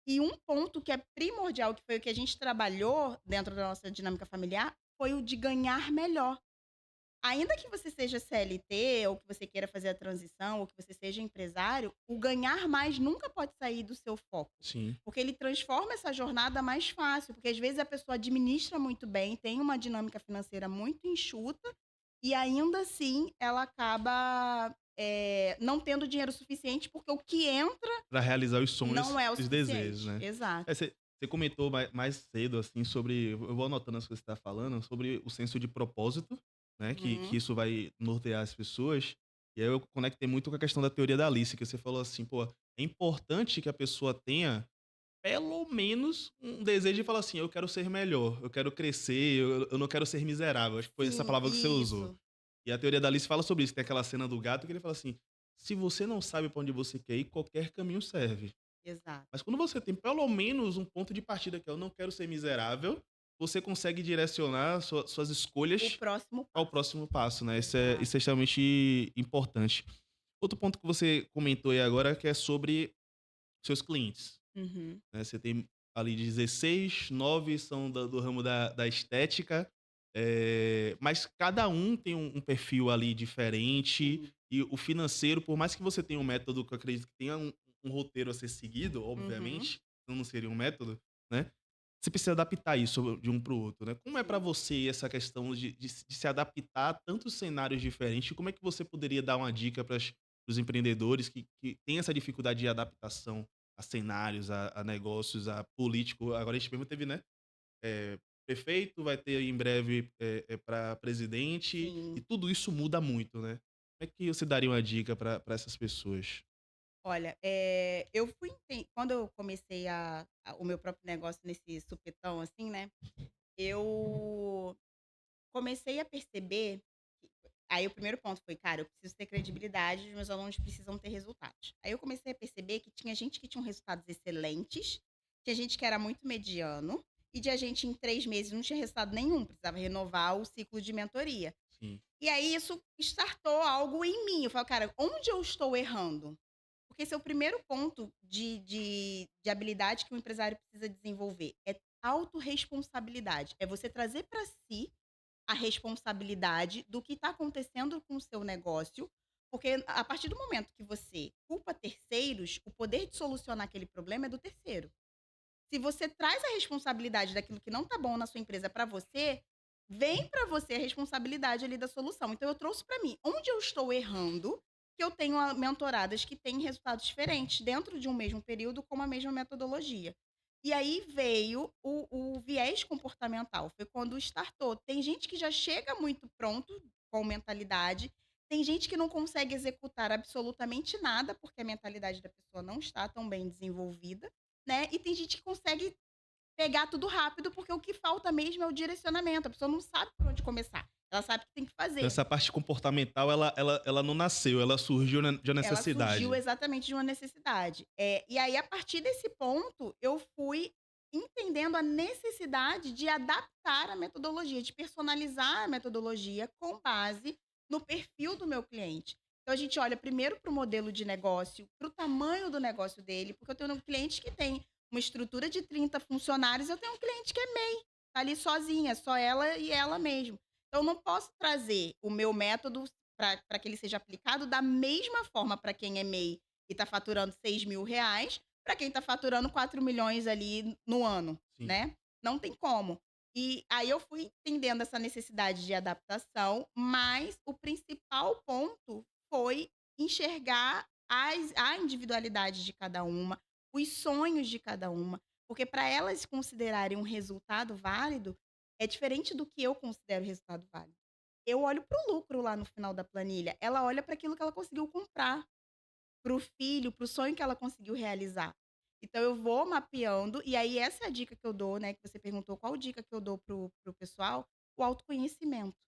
E um ponto que é primordial, que foi o que a gente trabalhou dentro da nossa dinâmica familiar, foi o de ganhar melhor. Ainda que você seja CLT, ou que você queira fazer a transição, ou que você seja empresário, o ganhar mais nunca pode sair do seu foco. Sim. Porque ele transforma essa jornada mais fácil, porque às vezes a pessoa administra muito bem, tem uma dinâmica financeira muito enxuta, e ainda assim ela acaba, não tendo dinheiro suficiente, porque o que entra Pra realizar os sonhos não é o e os desejos, suficiente. né. Exato. Você comentou mais cedo, assim, sobre, eu vou anotando as coisas que você tá falando, sobre o senso de propósito, né, que Uhum. isso vai nortear as pessoas. E aí eu conectei muito com a questão da teoria da Alice, que você falou assim: "Pô, é importante que a pessoa tenha pelo menos um desejo de falar assim: 'Eu quero ser melhor, eu quero crescer, eu não quero ser miserável'". Acho que foi essa Sim, palavra que você usou. isso. E a teoria da Alice fala sobre isso. Tem aquela cena do gato que ele fala assim: "Se você não sabe pra onde você quer ir, qualquer caminho serve". Exato. Mas quando você tem pelo menos um ponto de partida que é: "Eu não quero ser miserável", você consegue direcionar suas O escolhas próximo ao passo. próximo passo, né. Exato. Isso é extremamente importante. Outro ponto que você comentou aí agora, que é sobre seus clientes, Uhum. né. Você tem ali 16, 9 são do ramo da estética, mas cada um tem um perfil ali diferente, Sim. e o financeiro, por mais que você tenha um método que eu acredito que tenha um roteiro a ser seguido, Uhum. obviamente, senão não seria um método, né, você precisa adaptar isso de um para o outro, né. Como é para Sim. você essa questão de se adaptar a tantos cenários diferentes? Como é que você poderia dar uma dica para os empreendedores que têm essa dificuldade de adaptação a cenários, a negócios, a político? Agora a gente mesmo teve, né, eh, prefeito, vai ter em breve, para presidente, e Sim. tudo isso muda muito, né. é que você daria uma dica para essas pessoas? Olha, eu fui quando eu comecei o meu próprio negócio nesse supetão, assim, né, eu comecei a perceber que aí o primeiro ponto foi: "Cara, eu preciso ter credibilidade, os meus alunos precisam ter resultados". Aí eu comecei a perceber que tinha gente que tinha resultados excelentes, tinha gente que era muito mediano, e tinha gente em 3 meses não tinha resultado nenhum, precisava renovar o ciclo de mentoria. Sim, E aí isso startou algo em mim, eu falo: "Cara, onde eu estou errando?". Porque esse é o primeiro ponto de habilidade que o empresário precisa desenvolver, é autorresponsabilidade, é você trazer para si a responsabilidade do que está acontecendo com o seu negócio, porque a partir do momento que você culpa terceiros, o poder de solucionar aquele problema é do terceiro. Se você traz a responsabilidade daquilo que não tá bom na sua empresa para você, vem para você a responsabilidade ali da solução. Então eu trouxe para mim, onde eu estou errando, que eu tenho mentoradas que têm resultados diferentes dentro de um mesmo período com a mesma metodologia. E aí veio o viés comportamental, foi quando startou. Tem gente que já chega muito pronto com mentalidade, tem gente que não consegue executar absolutamente nada, porque a mentalidade da pessoa não está tão bem desenvolvida, né, e tem gente que consegue pegar tudo rápido, porque o que falta mesmo é o direcionamento, a pessoa não sabe por onde começar, ela sabe que tem que então fazer. essa parte comportamental ela não nasceu, ela surgiu de uma Ela surgiu necessidade. exatamente de uma necessidade. E aí a partir desse ponto, eu fui entendendo a necessidade de adaptar a metodologia, de personalizar a metodologia com base no perfil do meu cliente. Então a gente olha primeiro para o modelo de negócio, para o tamanho do negócio dele, porque eu tenho um cliente que tem uma estrutura de 30 funcionários, eu tenho um cliente que é MEI, tá ali sozinha, só ela e ela mesmo. Então eu não posso trazer o meu método para que ele seja aplicado da mesma forma para quem é MEI e está faturando R$ 6.000, para quem está faturando 4 milhões ali no ano, Sim, né? Não tem como. E aí eu fui entendendo essa necessidade de adaptação, mas o principal ponto foi enxergar a individualidade de cada uma, os sonhos de cada uma, porque para elas considerarem um resultado válido, é diferente do que eu considero resultado válido. Eu olho para o lucro lá no final da planilha, ela olha para aquilo que ela conseguiu comprar, para o filho, para o sonho que ela conseguiu realizar. Então eu vou mapeando, e aí essa é a dica que eu dou, né, que você perguntou qual dica que eu dou pro pessoal, o autoconhecimento.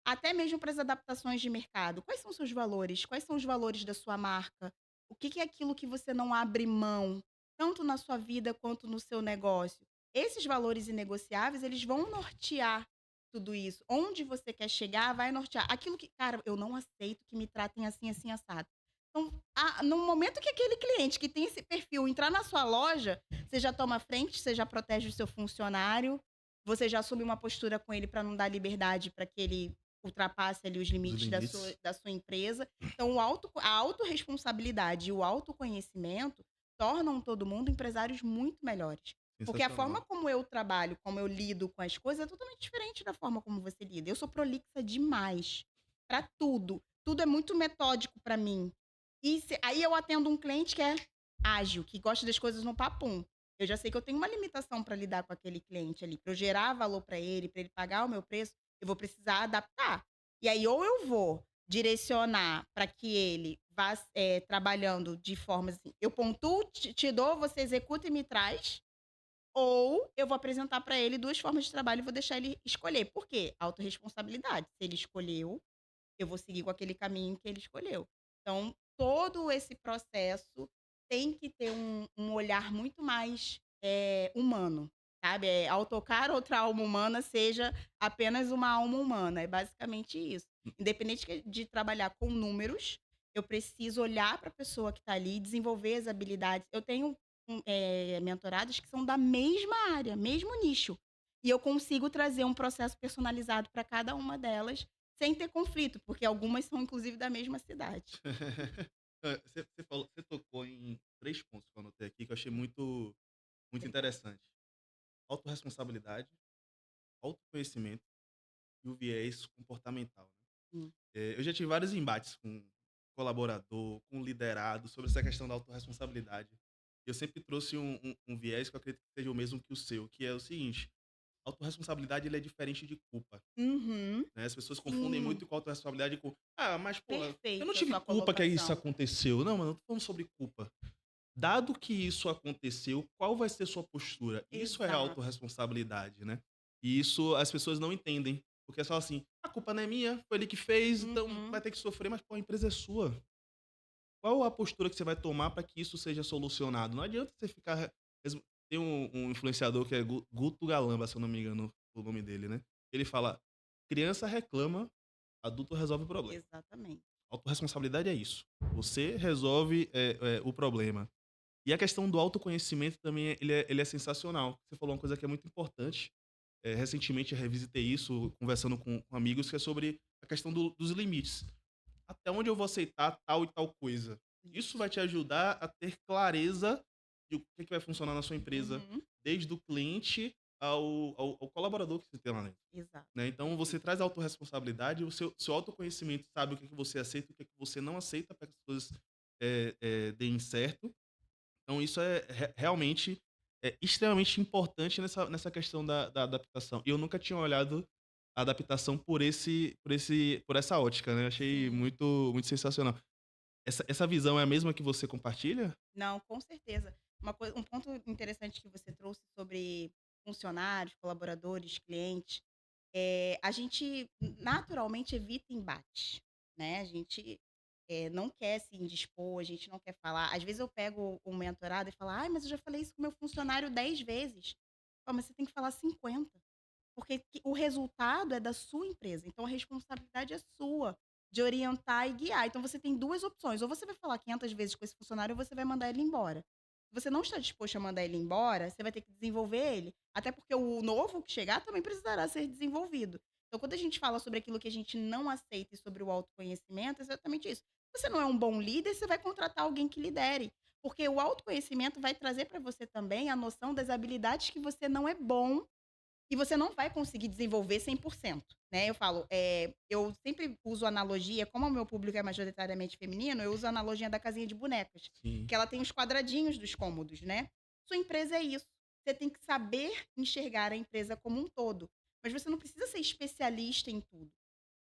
Até mesmo para as adaptações de mercado. Quais são os seus valores? Quais são os valores da sua marca? O que que é aquilo que você não abre mão, tanto na sua vida quanto no seu negócio? Esses valores inegociáveis, eles vão nortear tudo isso. Onde você quer chegar, vai nortear. Aquilo que, cara, eu não aceito que me tratem assim, assim, assado. Então, no momento que aquele cliente que tem esse perfil entrar na sua loja, você já toma frente, você já protege o seu funcionário, você já assume uma postura com ele para não dar liberdade para que ele ultrapasse ali os os limites limites, da sua empresa. Então a autorresponsabilidade e o autoconhecimento tornam todo mundo empresários muito melhores. Porque a forma sensacional. como eu trabalho, como eu lido com as coisas é totalmente diferente da forma como você lida. Eu sou prolixa demais para tudo. Tudo é muito metódico para mim. Aí eu atendo um cliente que é ágil, que gosta das coisas no papum. Eu já sei que eu tenho uma limitação para lidar com aquele cliente ali, para eu gerar valor para ele pagar o meu preço, eu vou precisar adaptar. E aí, ou eu vou direcionar para que ele vá trabalhando de forma assim, eu pontuo, te dou, você executa e me traz, ou eu vou apresentar para ele 2 formas de trabalho e vou deixar ele escolher. Por quê? Autorresponsabilidade. Se ele escolheu, eu vou seguir com aquele caminho que ele escolheu. Então, todo esse processo tem que ter um olhar muito mais, humano, sabe. Ao tocar outra alma humana, seja apenas uma alma humana, é basicamente isso. Independente de trabalhar com números, eu preciso olhar para a pessoa que está ali, desenvolver as habilidades. Eu tenho mentoradas que são da mesma área, mesmo nicho, e eu consigo trazer um processo personalizado para cada uma delas, sem ter conflito, porque algumas são inclusive da mesma cidade. Você tocou em 3 pontos que eu anotei aqui que eu achei muito Obrigada. interessante. Autorresponsabilidade, autoconhecimento e o viés comportamental, né. Hum. Eu já tive vários embates com colaborador, com liderado, sobre essa questão da autorresponsabilidade. Eu sempre trouxe um viés que eu acredito que seja o mesmo que o seu, que é o seguinte: autorresponsabilidade ele é diferente de culpa, Uhum. né? As pessoas confundem Sim, muito com autorresponsabilidade com, ah, mas porra, eu não perfeito a tive sua culpa que isso colocação. aconteceu. Não, mano, eu tô falando sobre culpa. Dado que isso aconteceu, qual vai ser sua postura? Isso é Exato. autorresponsabilidade, né? E isso as pessoas não entendem. Porque elas falam assim: a culpa não é minha, foi ele que fez, então vai Uhum. ter que sofrer, mas pô, a empresa é sua. Qual a postura que você vai tomar para que isso seja solucionado? Não adianta você ficar. Tem um influenciador que é Guto Galamba, se eu não me engano o nome dele, né? Ele fala: criança reclama, adulto resolve o problema. Exatamente. Autorresponsabilidade é isso. Você resolve o problema. E a questão do autoconhecimento também, ele é sensacional. Você falou uma coisa que é muito importante. Recentemente eu revisitei isso, conversando com amigos, que é sobre a questão dos limites. Até onde eu vou aceitar tal e tal coisa? Isso Isso. vai te ajudar a ter clareza de o que, é que vai funcionar na sua empresa, Uhum. desde o cliente ao colaborador que você tem lá dentro. Exato. Né? Então você Perfeito. traz a autorresponsabilidade, o seu autoconhecimento sabe o que, é que você aceita e o que, é que você não aceita para que as coisas deem certo. Então isso é realmente extremamente importante nessa questão da adaptação. E eu nunca tinha olhado a adaptação por essa ótica, né? Achei Sim. muito sensacional. Essa visão é a mesma que você compartilha? Não, com certeza. Um ponto interessante que você trouxe sobre funcionários, colaboradores, clientes, a gente naturalmente evita embate, né? A gente não quer se indispor, a gente não quer falar. Às vezes eu pego um mentorado e falo, ai, mas eu já falei isso com meu funcionário 10 vezes. "Pô, mas você tem que falar 50. Porque o resultado é da sua empresa, então a responsabilidade é sua de orientar e guiar. Então você tem 2 opções, ou você vai falar 500 vezes com esse funcionário ou você vai mandar ele embora. Se você não está disposto a mandar ele embora, você vai ter que desenvolver ele, até porque o novo que chegar também precisará ser desenvolvido. Então quando a gente fala sobre aquilo que a gente não aceita e sobre o autoconhecimento, é exatamente isso. Se você não é um bom líder, você vai contratar alguém que lidere, porque o autoconhecimento vai trazer para você também a noção das habilidades que você não é bom e você não vai conseguir desenvolver 100%, né. Eu falo, eu sempre uso analogia, como o meu público é majoritariamente feminino, eu uso a analogia da casinha de bonecas, Sim. que ela tem os quadradinhos dos cômodos, né. Sua empresa é isso, você tem que saber enxergar a empresa como um todo, mas você não precisa ser especialista em tudo.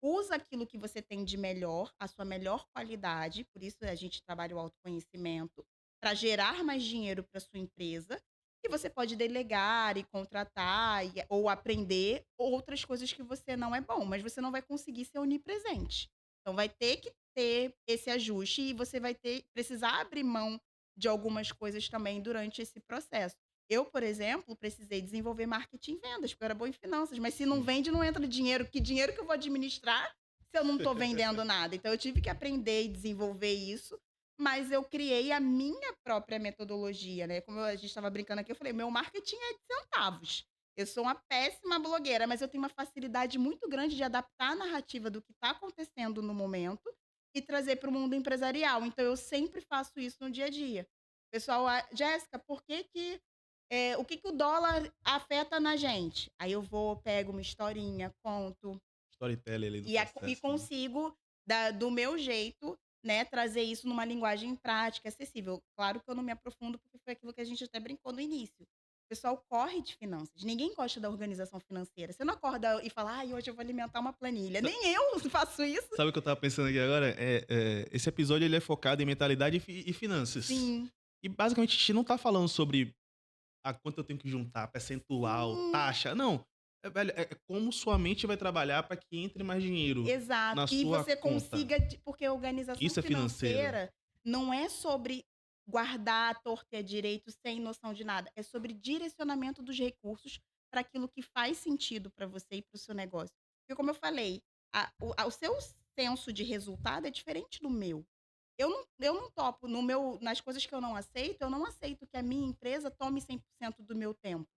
Usa aquilo que você tem de melhor, a sua melhor qualidade, por isso a gente trabalha o autoconhecimento, para gerar mais dinheiro para sua empresa, e você pode delegar e contratar ou aprender outras coisas que você não é bom, mas você não vai conseguir ser onipresente. Então vai ter que ter esse ajuste e você vai precisar abrir mão de algumas coisas também durante esse processo. Eu, por exemplo, precisei desenvolver marketing e vendas, porque eu era boa em finanças, mas se não Sim. vende, não entra dinheiro. Que dinheiro que eu vou administrar se eu não estou vendendo nada? Então eu tive que aprender e desenvolver isso, mas eu criei a minha própria metodologia, né? Como a gente estava brincando aqui, eu falei, meu marketing é de centavos. Eu sou uma péssima blogueira, mas eu tenho uma facilidade muito grande de adaptar a narrativa do que está acontecendo no momento e trazer para o mundo empresarial. Então eu sempre faço isso no dia a dia. Pessoal, Jéssica, por que que o que que o dólar afeta na gente? Aí eu vou, pego uma historinha, conto Storytelling ali no e processo, né? consigo do meu jeito, né, trazer isso numa linguagem prática, acessível. Claro que eu não me aprofundo, porque foi aquilo que a gente até brincou no início. O pessoal corre de finanças, ninguém gosta da organização financeira. Você não acorda e fala: "Ai, hoje eu vou alimentar uma planilha". Sa Nem eu faço isso. sabe o que eu estava pensando aqui agora? Esse episódio ele é focado em mentalidade e finanças. Sim, E basicamente a gente não tá falando sobre quanto eu tenho que juntar, percentual, sim. taxa, não. Velho, é como sua mente vai trabalhar para que entre mais dinheiro Exato. na E sua você conta. consiga porque a organização Isso é financeiro. financeira não é sobre guardar à torto e à direito sem noção de nada, é sobre direcionamento dos recursos para aquilo que faz sentido para você e para o seu negócio. Porque como eu falei, o seu senso de resultado é diferente do meu. Eu não topo nas coisas que eu não aceito, eu não aceito que a minha empresa tome 100% do meu tempo.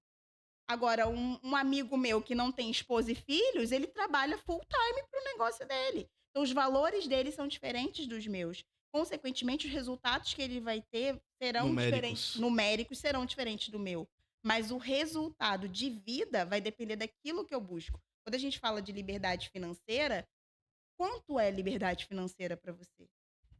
Agora, um amigo meu que não tem esposa e filhos, ele trabalha full time para o negócio dele. Então, os valores dele são diferentes dos meus. Consequentemente, os resultados que ele vai ter serão diferentes, Numéricos. numéricos serão diferentes do meu. Mas o resultado de vida vai depender daquilo que eu busco. Quando a gente fala de liberdade financeira, quanto é liberdade financeira para você?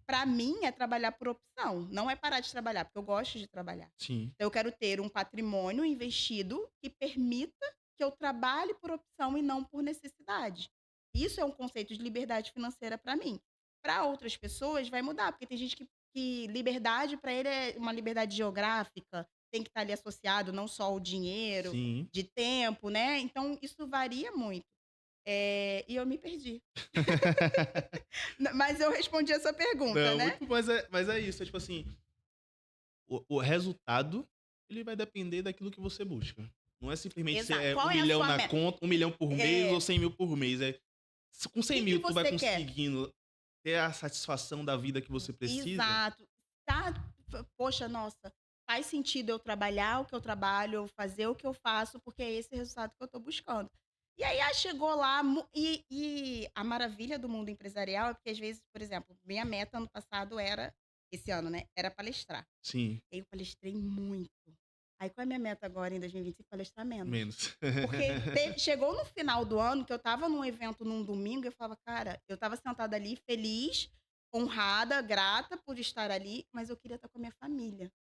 Para mim é trabalhar por opção, não é parar de trabalhar, porque eu gosto de trabalhar. Sim. Então eu quero ter um patrimônio investido que permita que eu trabalhe por opção e não por necessidade. Isso é um conceito de liberdade financeira para mim. Para outras pessoas vai mudar, porque tem gente que liberdade para ele é uma liberdade geográfica, tem que estar ali associado não só ao dinheiro, Sim. de tempo, né, então isso varia muito. E eu me perdi. Mas eu respondi a sua pergunta, Não, né. muito mas é isso, é tipo assim, o resultado, ele vai depender daquilo que você busca. Não é simplesmente se Exato. é Qual um é a milhão sua na meta? conta, 1 milhão por mês ou É. 100 mil por mês, com O 100 que mil tu vai você quer? conseguindo ter a satisfação da vida que você precisa, Exato. Tá, poxa, nossa, faz sentido eu trabalhar o que eu trabalho, eu fazer o que eu faço, porque é esse resultado que eu tô buscando. E aí, chegou lá e a maravilha do mundo empresarial é porque às vezes, por exemplo, minha meta ano passado era esse ano, né, era palestrar. sim, E aí eu palestrei muito. Aí qual é a minha meta agora em 2025? Palestrar menos. menos. Porque chegou no final do ano que eu estava num evento num domingo e eu falava: "Cara, eu estava sentada ali feliz, honrada, grata por estar ali, mas eu queria estar com a minha família".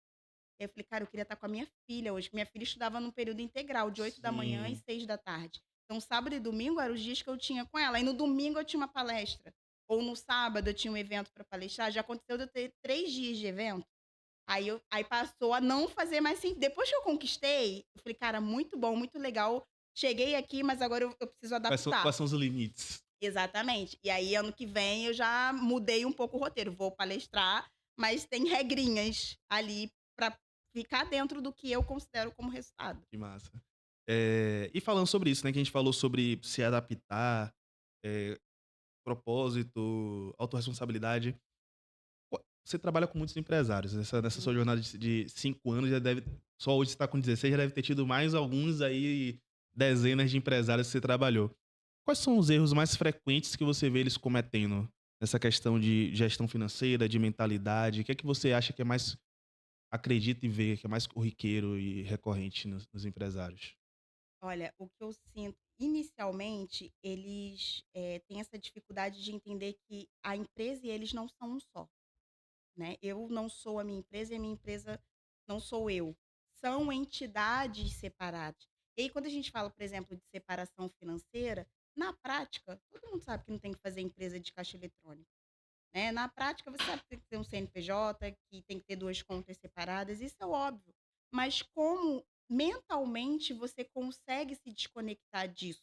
Aí eu falei: "Cara, eu queria estar com a minha filha hoje", minha filha estudava num período integral, de 8 da manhã às Sim, 6 da tarde. Então sábado e domingo eram os dias que eu tinha com ela, aí no domingo eu tinha uma palestra, ou no sábado eu tinha um evento para palestrar, já aconteceu de eu ter 3 dias de evento. Aí passou a não fazer mais sentido. Depois que eu conquistei, eu falei: "Cara, muito bom, muito legal. Cheguei aqui, mas agora eu preciso quais adaptar". são os limites? Exatamente. E aí ano que vem eu já mudei um pouco o roteiro, vou palestrar, mas tem regrinhas ali para ficar dentro do que eu considero como resultado. Que massa. E falando sobre isso, né, que a gente falou sobre se adaptar, eh, propósito, autorresponsabilidade. Você trabalha com muitos empresários, nessa sua Sim. jornada de 5 anos já deve só hoje você está com 16, já deve ter tido mais alguns aí, dezenas de empresários que você trabalhou. Quais são os erros mais frequentes que você vê eles cometendo nessa questão de gestão financeira, de mentalidade? O que é que você acha que é mais acredita e vê, que é mais corriqueiro e recorrente nos empresários? Olha, o que eu sinto inicialmente, eles, têm essa dificuldade de entender que a empresa e eles não são um só. Né, eu não sou a minha empresa e a minha empresa não sou eu. São entidades separadas. E aí quando a gente fala, por exemplo, de separação financeira, na prática, todo mundo sabe que não tem que fazer empresa de caixa eletrônico, né. Na prática, você sabe que tem que ter um CNPJ, que tem que ter 2 contas separadas, isso é óbvio. Mas como mentalmente você consegue se desconectar disso?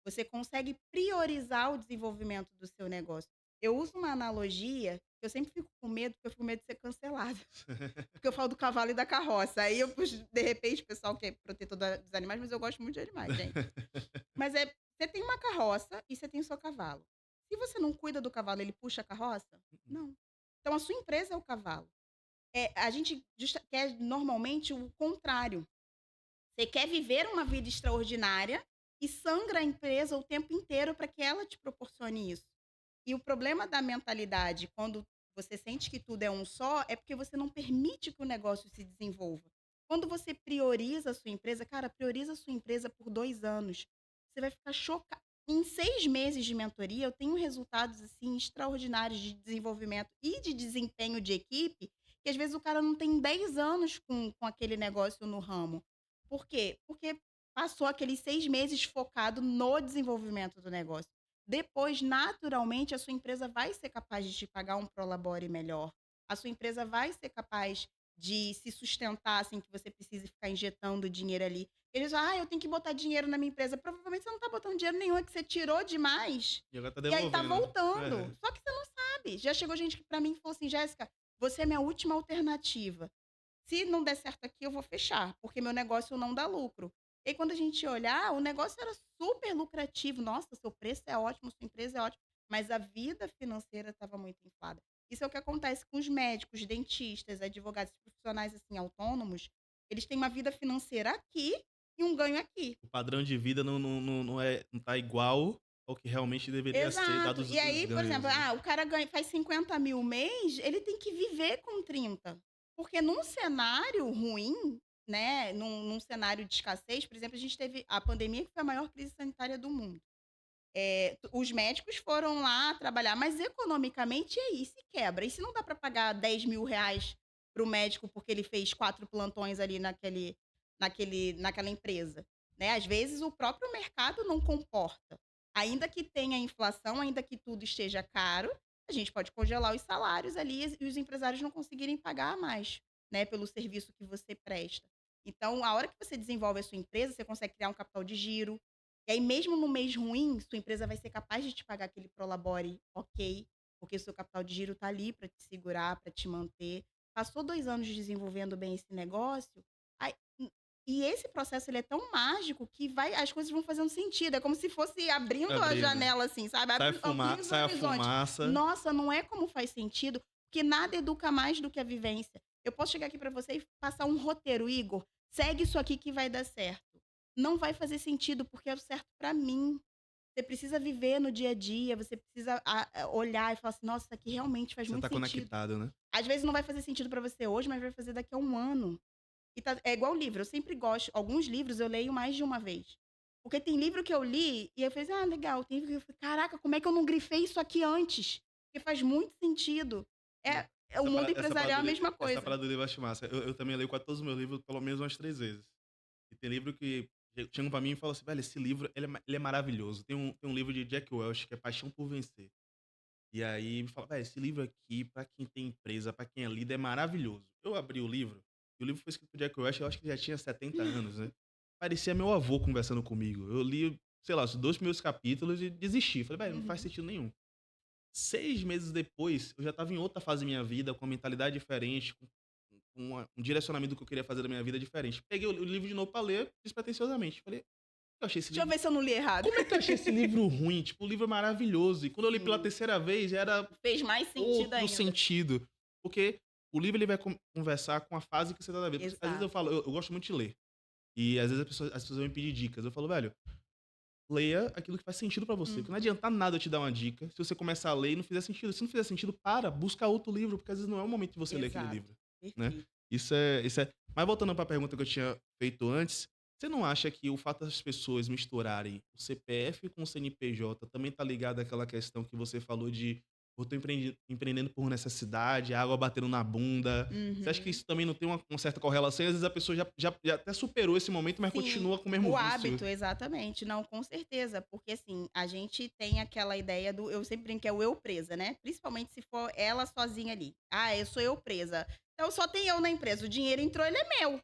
Você consegue priorizar o desenvolvimento do seu negócio. Eu uso uma analogia, eu sempre fico com medo, porque eu fico com medo de ser cancelada, porque eu falo do cavalo e da carroça, aí eu puxo de repente o pessoal que é protetor dos animais, mas eu gosto muito de animais, gente. Mas você tem uma carroça e você tem o seu cavalo. Se você não cuida do cavalo, ele puxa a carroça? Não. Então a sua empresa é o cavalo. A gente quer normalmente o contrário. Você quer viver uma vida extraordinária e sangra a empresa o tempo inteiro para que ela te proporcione isso. E o problema da mentalidade, quando você sente que tudo é um só, é porque você não permite que o negócio se desenvolva. Quando você prioriza a sua empresa, cara, prioriza a sua empresa por 2 anos. Você vai ficar chocado. Em 6 meses de mentoria, eu tenho resultados assim extraordinários de desenvolvimento e de desempenho de equipe, que às vezes o cara não tem 10 anos com aquele negócio no ramo. Por quê? Porque passou aqueles 6 meses focado no desenvolvimento do negócio. Depois, naturalmente, a sua empresa vai ser capaz de te pagar um prolabore melhor. A sua empresa vai ser capaz de se sustentar sem que você precise ficar injetando dinheiro ali. Eles: "Ah, eu tenho que botar dinheiro na minha empresa". Provavelmente você não está botando dinheiro nenhum, é que você tirou demais E agora tá e aí tá devolvendo, né? voltando. Só que você não sabe. Já chegou gente que pra mim e falou assim: "Jéssica, você é minha última alternativa. Se não der certo aqui, eu vou fechar, porque meu negócio não dá lucro". E aí quando a gente olhar, o negócio era super lucrativo. "Nossa, seu preço é ótimo, sua empresa é ótima", mas a vida financeira estava muito inflada. Isso é o que acontece com os médicos, dentistas, advogados, profissionais, assim, autônomos, eles têm uma vida financeira aqui e um ganho aqui. O padrão de vida não tá igual ao que realmente deveria ser, Exato. dados E os aí, por ganhos, exemplo, né. o cara faz 50 mil mês, ele tem que viver com 30. Porque num cenário ruim, né, num cenário de escassez, por exemplo, a gente teve a pandemia, que foi a maior crise sanitária do mundo. Os médicos foram lá trabalhar, mas economicamente, e aí, se quebra? E se não dá para pagar R$ 10.000 para o médico porque ele fez 4 plantões ali naquela empresa? né. Às vezes o próprio mercado não comporta. Ainda que tenha inflação, ainda que tudo esteja caro, a gente pode congelar os salários ali e os empresários não conseguirem pagar mais, né, pelo serviço que você presta. Então, a hora que você desenvolve a sua empresa, você consegue criar um capital de giro. E aí, mesmo no mês ruim, sua empresa vai ser capaz de te pagar aquele prolabore ok, porque o seu capital de giro está ali para te segurar, para te manter. Passou 2 anos desenvolvendo bem esse negócio, aí e esse processo ele é tão mágico que as coisas vão fazendo sentido, é como se fosse abrindo a Abrindo. janela, assim, sabe, abrindo os Sai a horizontes. fumaça. Nossa, não é como faz sentido, porque nada educa mais do que a vivência. Eu posso chegar aqui para você e passar um roteiro: "Igor, segue isso aqui que vai dar certo". Não vai fazer sentido, porque é o certo para mim. Você precisa viver no dia a dia, você precisa olhar e falar assim: "Nossa, isso aqui realmente faz Você muito tá sentido". conectado, né? Às vezes não vai fazer sentido para você hoje, mas vai fazer daqui a um ano. É igual livro, eu sempre gosto alguns livros eu leio mais de uma vez. Porque tem livro que eu li e eu falei assim: "Ah, legal", tem livro que eu falei: "Caraca, como é que eu não grifei isso aqui antes?". Porque faz muito sentido. Né. O mundo Essa parada empresarial é a do mesma essa coisa. parada do livro eu acho massa. Eu também leio quase todos os meus livros pelo menos umas 3 vezes. E tem livro que chegam pra mim e falam assim: "Velho, esse livro ele é maravilhoso". Tem um livro de Jack Welch que é Paixão por Vencer. E aí me fala: "Velho, esse livro aqui, pra quem tem empresa, pra quem é líder, é maravilhoso". Eu abri o livro, e o livro foi escrito por Jack Welch, eu acho que ele já tinha 70 anos, né. Parecia meu avô conversando comigo. Eu li, sei lá, os 2 primeiros capítulos e desisti. Falei: "Velho, não faz Uhum. sentido nenhum". 6 meses depois, eu já estava em outra fase da minha vida, com uma mentalidade diferente, com um direcionamento do que eu queria fazer da minha vida diferente. Peguei o livro de novo pra ler, despretensiosamente. Falei: "Eu achei esse Deixa eu livro ver se eu não li errado. como é que eu achei esse livro ruim?". Tipo, o livro é maravilhoso. E quando eu li pela Sim, terceira vez, já era fez mais sentido outro ainda. sentido. Porque o livro ele vai conversar com a fase que você tá na vida. Porque às vezes eu Exato. falo, eu gosto muito de ler. E às vezes as pessoas vão me pedir dicas. Eu falo: "Velho, leia aquilo que faz sentido pra você, porque não Uhum. adianta nada eu te dar uma dica, se você começar a ler e não fizer sentido. Se não fizer sentido, para, busca outro livro, porque às vezes não é o momento de você ler aquele Exato. livro, né". Perfeito. Isso é mas voltando pra pergunta que eu tinha feito antes, você não acha que o fato das pessoas misturarem o CPF com o CNPJ também tá ligado àquela questão que você falou de: "Eu tô empreendendo por necessidade, a água batendo na bunda". Você acha que Uhum. isso também não tem uma certa correlação e às vezes a pessoa já até superou esse momento, mas Sim, continua com o mesmo o vício? hábito, exatamente. Não, com certeza, porque assim, a gente tem aquela ideia do eu sempre brinco que é o eu presa, né, principalmente se for ela sozinha ali. "Ah, eu sou eu presa". Então só tem eu na empresa, o dinheiro entrou, ele é meu.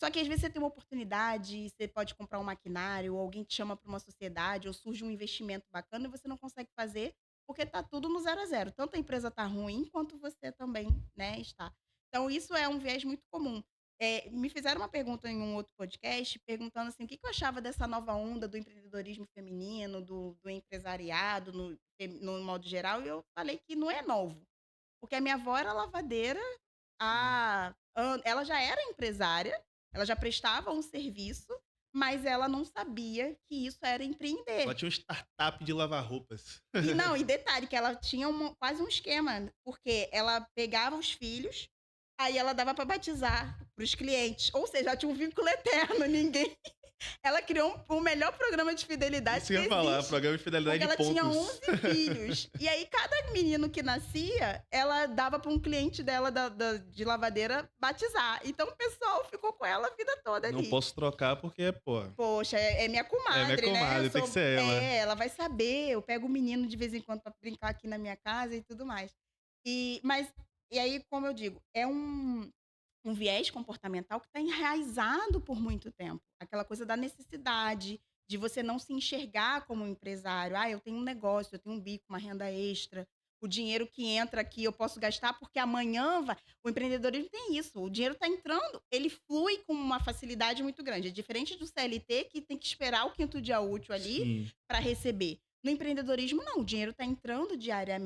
Só que às vezes você tem uma oportunidade, você pode comprar um maquinário, ou alguém te chama para uma sociedade, ou surge um investimento bacana e você não consegue fazer, porque tá tudo no zero a zero. Tanto a empresa tá ruim, quanto você também, né, está. Então isso é um viés muito comum. Me fizeram uma pergunta em um outro podcast, perguntando assim, o que que eu achava dessa nova onda do empreendedorismo feminino, do empresariado no modo geral, e eu falei que não é novo. Porque a minha avó era lavadeira Sim. ela já era empresária, ela já prestava um serviço, mas ela não sabia que isso era Ela empreender. tinha um startup de lavar roupas. E não, e detalhe que ela tinha quase um esquema, porque ela pegava os filhos, aí ela dava para batizar para os clientes, ou seja, ela tinha um vínculo eterno, ninguém ela criou o melhor programa de fidelidade Isso que que eu ia falar, existe. programa de Porque fidelidade de ela tinha pontos. 11 filhos. E aí, cada menino que nascia, ela dava para um cliente dela de lavadeira batizar. Então, o pessoal ficou com ela a vida toda Não ali. posso trocar porque, pô, Poxa, é minha é minha comadre, né? comadre, tem que ser ela. Ela vai saber. Eu pego o menino de vez em quando para brincar aqui na minha casa e tudo mais. E aí, como eu digo, é um viés comportamental que está enraizado por muito tempo. Aquela coisa da necessidade, de você não se enxergar como um empresário. "Ah, eu tenho um negócio, eu tenho um bico, uma renda extra. O dinheiro que entra aqui eu posso gastar porque amanhã vai". O empreendedorismo tem isso, o dinheiro está entrando, ele flui com uma facilidade muito grande. É diferente do CLT que tem que esperar o quinto dia útil ali Sim, para receber. No empreendedorismo não, o dinheiro está entrando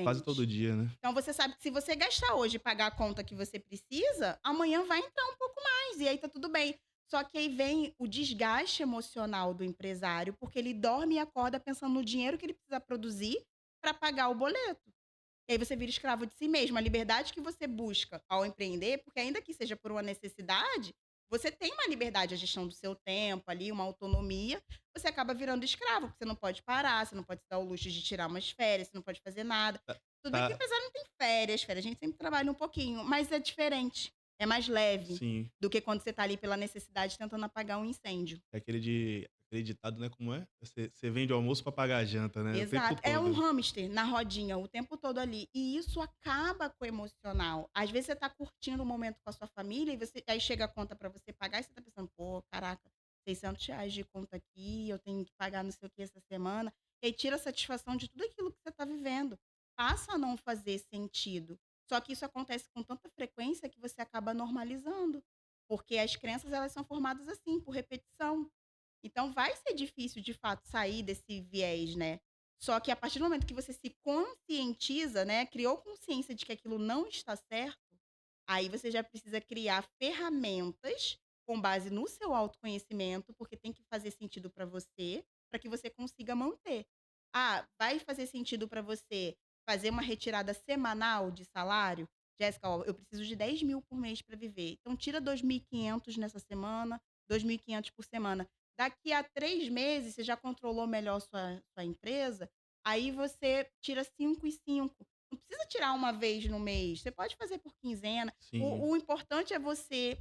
quase todo diariamente. dia, né. Então você sabe que se você gastar hoje e pagar a conta que você precisa, amanhã vai entrar um pouco mais, e aí tá tudo bem. Só que aí vem o desgaste emocional do empresário, porque ele dorme e acorda pensando no dinheiro que ele precisa produzir para pagar o boleto. E aí você vira escravo de si mesmo. A liberdade que você busca ao empreender, porque ainda que seja por uma necessidade, você tem uma liberdade, a gestão do seu tempo ali, uma autonomia, você acaba virando escravo, porque você não pode parar, você não pode se dar o luxo de tirar umas férias, você não pode fazer nada. Tá Tudo bem que o tá empresário não tem férias, a gente sempre trabalha um pouquinho, mas é diferente. É mais leve Sim. do que quando você tá ali pela necessidade tentando apagar um incêndio. É aquele ditado, né, como é? Você vende o almoço pra pagar a janta, né, o tempo Exato. É um todo. hamster na rodinha o tempo todo ali. E isso acaba com o emocional. Às vezes você tá curtindo o momento com a sua família e aí chega a conta pra você pagar e você tá pensando: "Pô, caraca, R$ 600 de conta aqui, eu tenho que pagar não sei o que essa semana". E aí tira a satisfação de tudo aquilo que você tá vivendo. Passa a não fazer sentido. Só que isso acontece com tanta frequência que você acaba normalizando. Porque as crenças elas são formadas assim, por repetição. Então vai ser difícil, de fato, sair desse viés, né. Só que a partir do momento que você se conscientiza, né, criou consciência de que aquilo não está certo, aí você já precisa criar ferramentas com base no seu autoconhecimento, porque tem que fazer sentido para você, para que você consiga manter. Ah, vai fazer sentido para você fazer uma retirada semanal de salário? Jéssica, ó, eu preciso de 10.000 por mês para viver. Então tira 2.500 nessa semana, 2.500 por semana. Daqui a 3 meses, você já controlou melhor sua empresa, aí você tira 5 e 5. Não precisa tirar uma vez no mês, você pode fazer por quinzena. Sim. O importante é você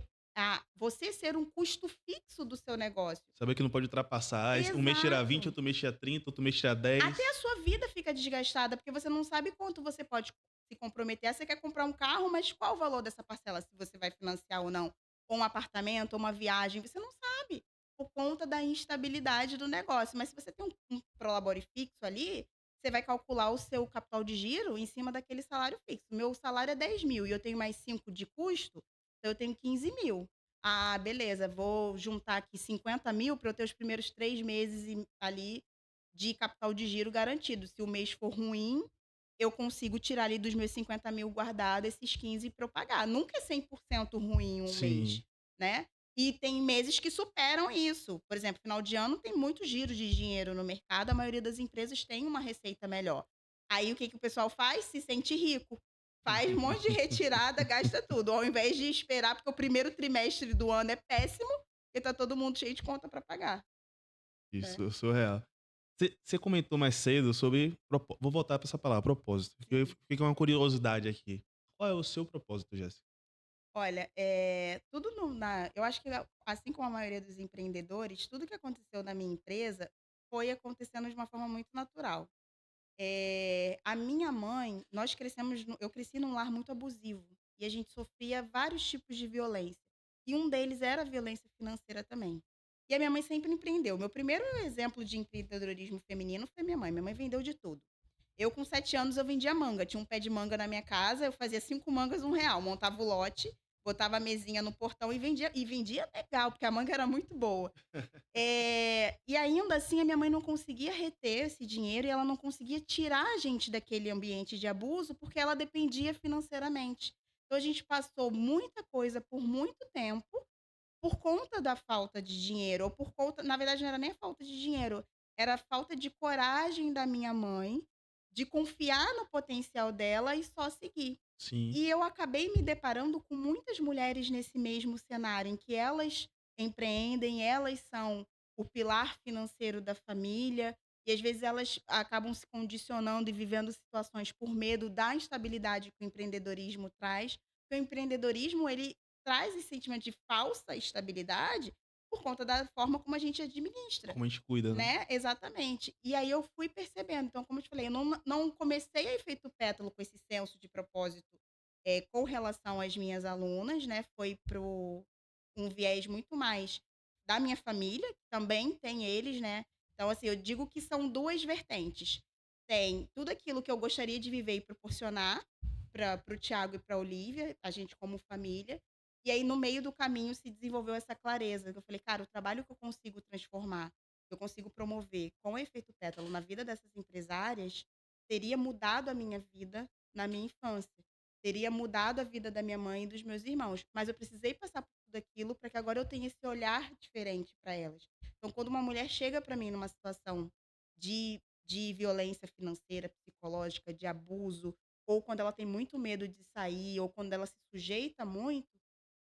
ser um custo fixo do seu negócio. Saber que não pode ultrapassar, um mês tira 20, Exato. outro mês tira 30, outro mês tira Até 10. a sua vida fica desgastada, porque você não sabe quanto você pode se comprometer. Ah, você quer comprar um carro, mas qual o valor dessa parcela, se você vai financiar ou não? Ou um apartamento, ou uma viagem, você não sabe, por conta da instabilidade do negócio. Mas se você tem um prolabore fixo ali, você vai calcular o seu capital de giro em cima daquele salário fixo. Meu salário é 10.000 e eu tenho mais 5 de custo, então eu tenho 15.000. Ah, beleza, vou juntar aqui 50.000 para eu ter os primeiros 3 meses ali de capital de giro garantido. Se o mês for ruim, eu consigo tirar ali dos meus 50.000 guardado esses 15 para eu pagar. Nunca é 100% ruim um mês, Sim. né. E tem meses que superam isso. Por exemplo, final de ano tem muito giro de dinheiro no mercado, a maioria das empresas tem uma receita melhor. Aí o que que o pessoal faz? Se sente rico. Faz um monte de retirada, gasta tudo, ao invés de esperar, porque o primeiro trimestre do ano é péssimo, porque tá todo mundo cheio de conta para pagar, né. Isso, surreal. Você comentou mais cedo sobre vou voltar para essa palavra, propósito, que eu Sim. fiquei com uma curiosidade aqui. Qual é o seu propósito, Jéssica? Olha, tudo eu acho que assim como a maioria dos empreendedores, tudo que aconteceu na minha empresa foi acontecendo de uma forma muito natural. A minha mãe, eu cresci num lar muito abusivo e a gente sofria vários tipos de violência. E um deles era a violência financeira também. E a minha mãe sempre empreendeu. Meu primeiro exemplo de empreendedorismo feminino foi minha mãe. Minha mãe vendeu de tudo. Eu, com 7 anos, eu vendia manga. Tinha um pé de manga na minha casa, eu fazia 5 mangas, R$ 1. Montava o lote, botava a mesinha no portão e vendia legal, porque a manga era muito boa. E ainda assim a minha mãe não conseguia reter esse dinheiro e ela não conseguia tirar a gente daquele ambiente de abuso, porque ela dependia financeiramente. Então a gente passou muita coisa por muito tempo, por conta da falta de dinheiro, ou por conta, na verdade não era nem a falta de dinheiro, era a falta de coragem da minha mãe, de confiar no potencial dela e só seguir. Sim, E eu acabei me deparando com muitas mulheres nesse mesmo cenário, em que elas empreendem, elas são o pilar financeiro da família, e às vezes elas acabam se condicionando e vivendo situações por medo da instabilidade que o empreendedorismo traz. Porque o empreendedorismo, ele traz esse sentimento de falsa estabilidade por conta da forma como a gente administra. como a gente cuida, né. Né, exatamente. E aí eu fui percebendo, então como eu te falei, eu não comecei a efeito pétalo com esse senso de propósito, com relação às minhas alunas, né, foi para um viés muito mais da minha família, que também tem eles, né. Então assim, eu digo que são 2 vertentes. Tem tudo aquilo que eu gostaria de viver e proporcionar para o Thiago e para a Olivia, a gente como família, e aí no meio do caminho se desenvolveu essa clareza, que eu falei: "Cara, o trabalho que eu consigo transformar, que eu consigo promover com o efeito pétalo na vida dessas empresárias, teria mudado a minha vida na minha infância, teria mudado a vida da minha mãe e dos meus irmãos, mas eu precisei passar por tudo aquilo para que agora eu tenha esse olhar diferente para elas". Então quando uma mulher chega para mim numa situação de violência financeira, psicológica, de abuso, ou quando ela tem muito medo de sair, ou quando ela se sujeita muito,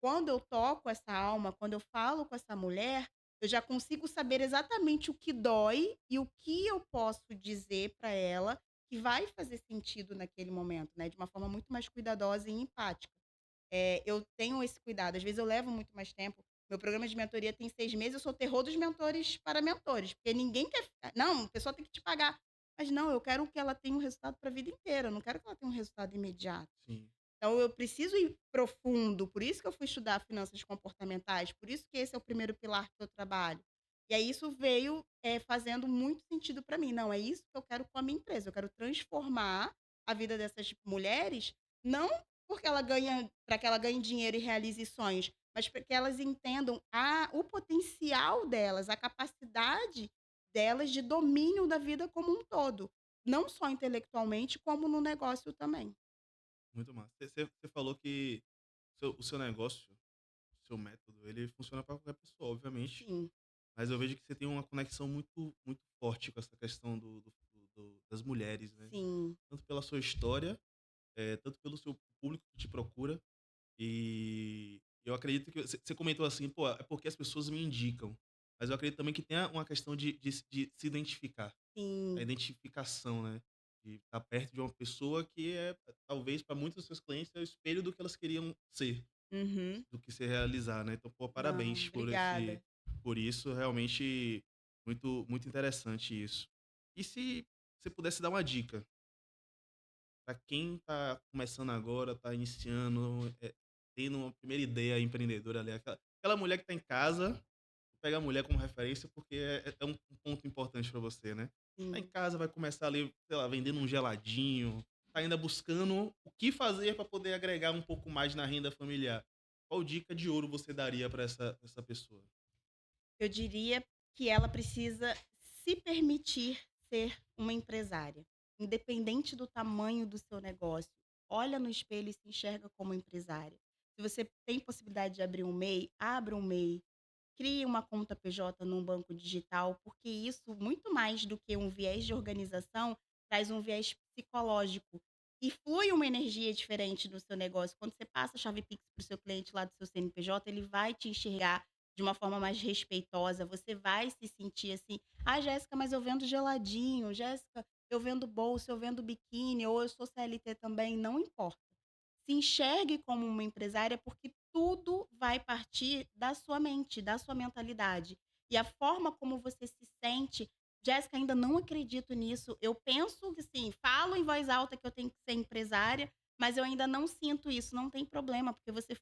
quando eu toco essa alma, quando eu falo com essa mulher, eu já consigo saber exatamente o que dói e o que eu posso dizer para ela que vai fazer sentido naquele momento, né, de uma forma muito mais cuidadosa e empática. eu tenho esse cuidado. Às vezes eu levo muito mais tempo. Meu programa de mentoria tem 6 meses, eu sou o terror dos mentores para mentores, porque ninguém quer ficar não, a pessoa tem que te pagar. Mas não, eu quero que ela tenha um resultado para a vida inteira, eu não quero que ela tenha um resultado imediato. Sim, Então eu preciso ir profundo, por isso que eu fui estudar finanças comportamentais, por isso que esse é o primeiro pilar que eu trabalho. E aí isso veio, fazendo muito sentido para mim. Não, é isso que eu quero com a minha empresa, eu quero transformar a vida dessas mulheres, não porque ela ganha para que ela ganhe dinheiro e realize sonhos, mas para que elas entendam o potencial delas, a capacidade delas de domínio da vida como um todo, não só intelectualmente, como no negócio também. muito massa. Você falou que o seu negócio, o seu método, ele funciona para qualquer pessoa, obviamente, Sim, mas eu vejo que você tem uma conexão muito muito forte com essa questão das mulheres, né. sim. Tanto pela sua história, tanto pelo seu público que te procura, e eu acredito que você comentou assim: "Pô, é porque as pessoas me indicam", mas eu acredito também que tenha uma questão de se identificar. A Sim. identificação, né, de estar perto de uma pessoa que talvez para muitos dos seus clientes é o espelho do que elas queriam ser, Uhum. do que se realizar, né. Então, pô, Não, parabéns obrigada. por isso, realmente muito muito interessante isso. E se você pudesse dar uma dica para quem tá começando agora, tá iniciando, tendo uma primeira ideia empreendedora ali, aquela mulher que tá em casa, pega a mulher como referência, porque é um ponto importante para você, né. Tá em Sim. casa, vai começar ali, sei lá, vendendo um geladinho, tá ainda buscando o que fazer para poder agregar um pouco mais na renda familiar. Qual dica de ouro você daria para essa pessoa? Eu diria que ela precisa se permitir ser uma empresária, independente do tamanho do seu negócio. Olha no espelho e se enxerga como empresária. Se você tem possibilidade de abrir um MEI, abra um MEI. Crie uma conta PJ num banco digital, porque isso, muito mais do que um viés de organização, traz um viés psicológico. E flui uma energia diferente no seu negócio. Quando você passa a chave Pix para o seu cliente lá do seu CNPJ, ele vai te enxergar de uma forma mais respeitosa. Você vai se sentir assim: ah, Jéssica, mas eu vendo geladinho. Jéssica, eu vendo bolsa, eu vendo biquíni, ou eu sou CLT também. Não importa. Se enxergue como uma empresária, porque tudo vai partir da sua mente, da sua mentalidade. E a forma como você se sente, Jéssica, ainda não acredito nisso. Eu penso que sim, falo em voz alta que eu tenho que ser empresária, mas eu ainda não sinto isso. Não tem problema, porque você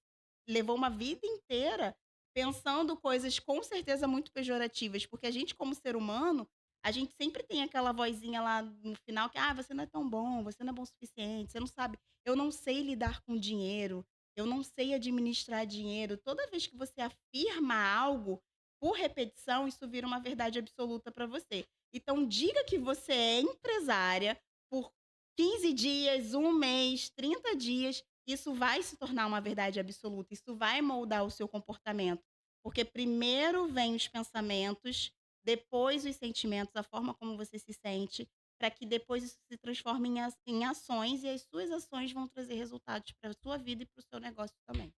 levou uma vida inteira pensando coisas com certeza muito pejorativas, porque a gente, como ser humano, a gente sempre tem aquela vozinha lá no final que, você não é tão bom, você não é bom o suficiente, você não sabe. Eu não sei lidar com dinheiro, eu não sei administrar dinheiro. Toda vez que você afirma algo, por repetição, isso vira uma verdade absoluta para você. Então, diga que você é empresária por 15 dias, um mês, 30 dias. Isso vai se tornar uma verdade absoluta. Isso vai moldar o seu comportamento. Porque primeiro vem os pensamentos, depois os sentimentos, a forma como você se sente, para que depois isso se transforme em ações e as suas ações vão trazer resultados para a sua vida e para o seu negócio também.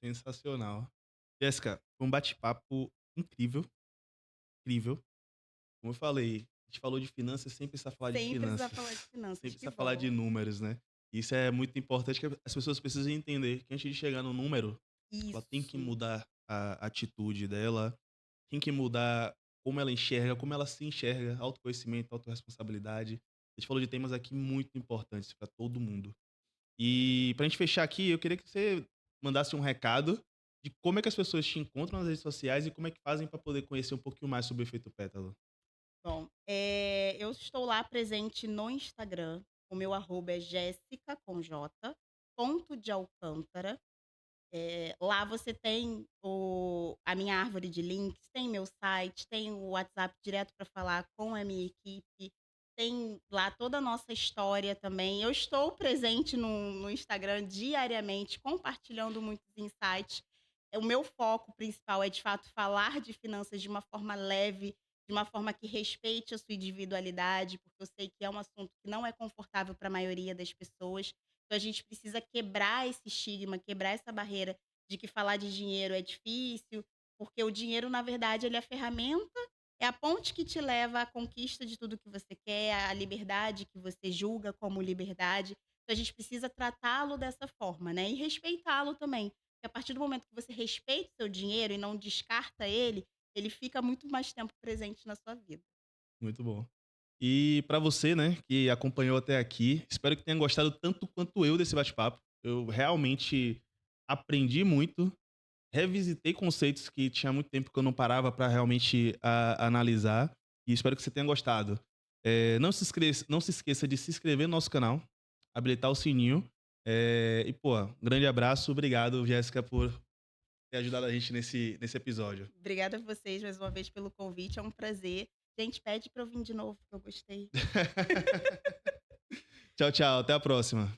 Sensacional. Jéssica, foi um bate-papo incrível, incrível. Como eu falei, a gente falou de finanças sem precisar falar de Sem precisar falar de finanças, sem finanças, que precisar falar de bom. números, né. Isso é muito importante que as pessoas precisam entender que antes de chegar no número, ela tem que Isso. mudar a atitude dela, tem que mudar como ela enxerga, como ela se enxerga, autoconhecimento, autorresponsabilidade. A gente falou de temas aqui muito importantes para todo mundo. E pra gente fechar aqui, eu queria que você mandasse um recado de como é que as pessoas te encontram nas redes sociais e como é que fazem para poder conhecer um pouquinho mais sobre o Efeito Pétalo. Bom, eu estou lá presente no Instagram, o meu arroba é Jéssica com J, ponto de Alcântara. Lá você tem a minha árvore de links, tem meu site, tem o WhatsApp direto para falar com a minha equipe, tem lá toda a nossa história também. Eu estou presente no Instagram diariamente, compartilhando muitos insights. O meu foco principal é, de fato, falar de finanças de uma forma leve, de uma forma que respeite a sua individualidade, porque eu sei que é um assunto que não é confortável para a maioria das pessoas. Então a gente precisa quebrar esse estigma, quebrar essa barreira de que falar de dinheiro é difícil, porque o dinheiro, na verdade, ele é a ferramenta, é a ponte que te leva à conquista de tudo que você quer, à liberdade que você julga como liberdade. Então a gente precisa tratá-lo dessa forma, né, e respeitá-lo também. Porque a partir do momento que você respeita o seu dinheiro e não descarta ele, ele fica muito mais tempo presente na sua vida. Muito bom. E para você, né, que acompanhou até aqui, espero que tenha gostado tanto quanto eu desse bate-papo. Eu realmente aprendi muito, revisitei conceitos que tinha muito tempo que eu não parava para realmente analisar, e espero que você tenha gostado. Não se esqueça de se inscrever no nosso canal, habilitar o sininho. E, pô, um grande abraço. Obrigado, Jéssica, por ter ajudado a gente nesse episódio. Obrigada a vocês mais uma vez pelo convite, é um prazer. Gente, pede para eu vir de novo, que eu gostei. Tchau, tchau. Até a próxima.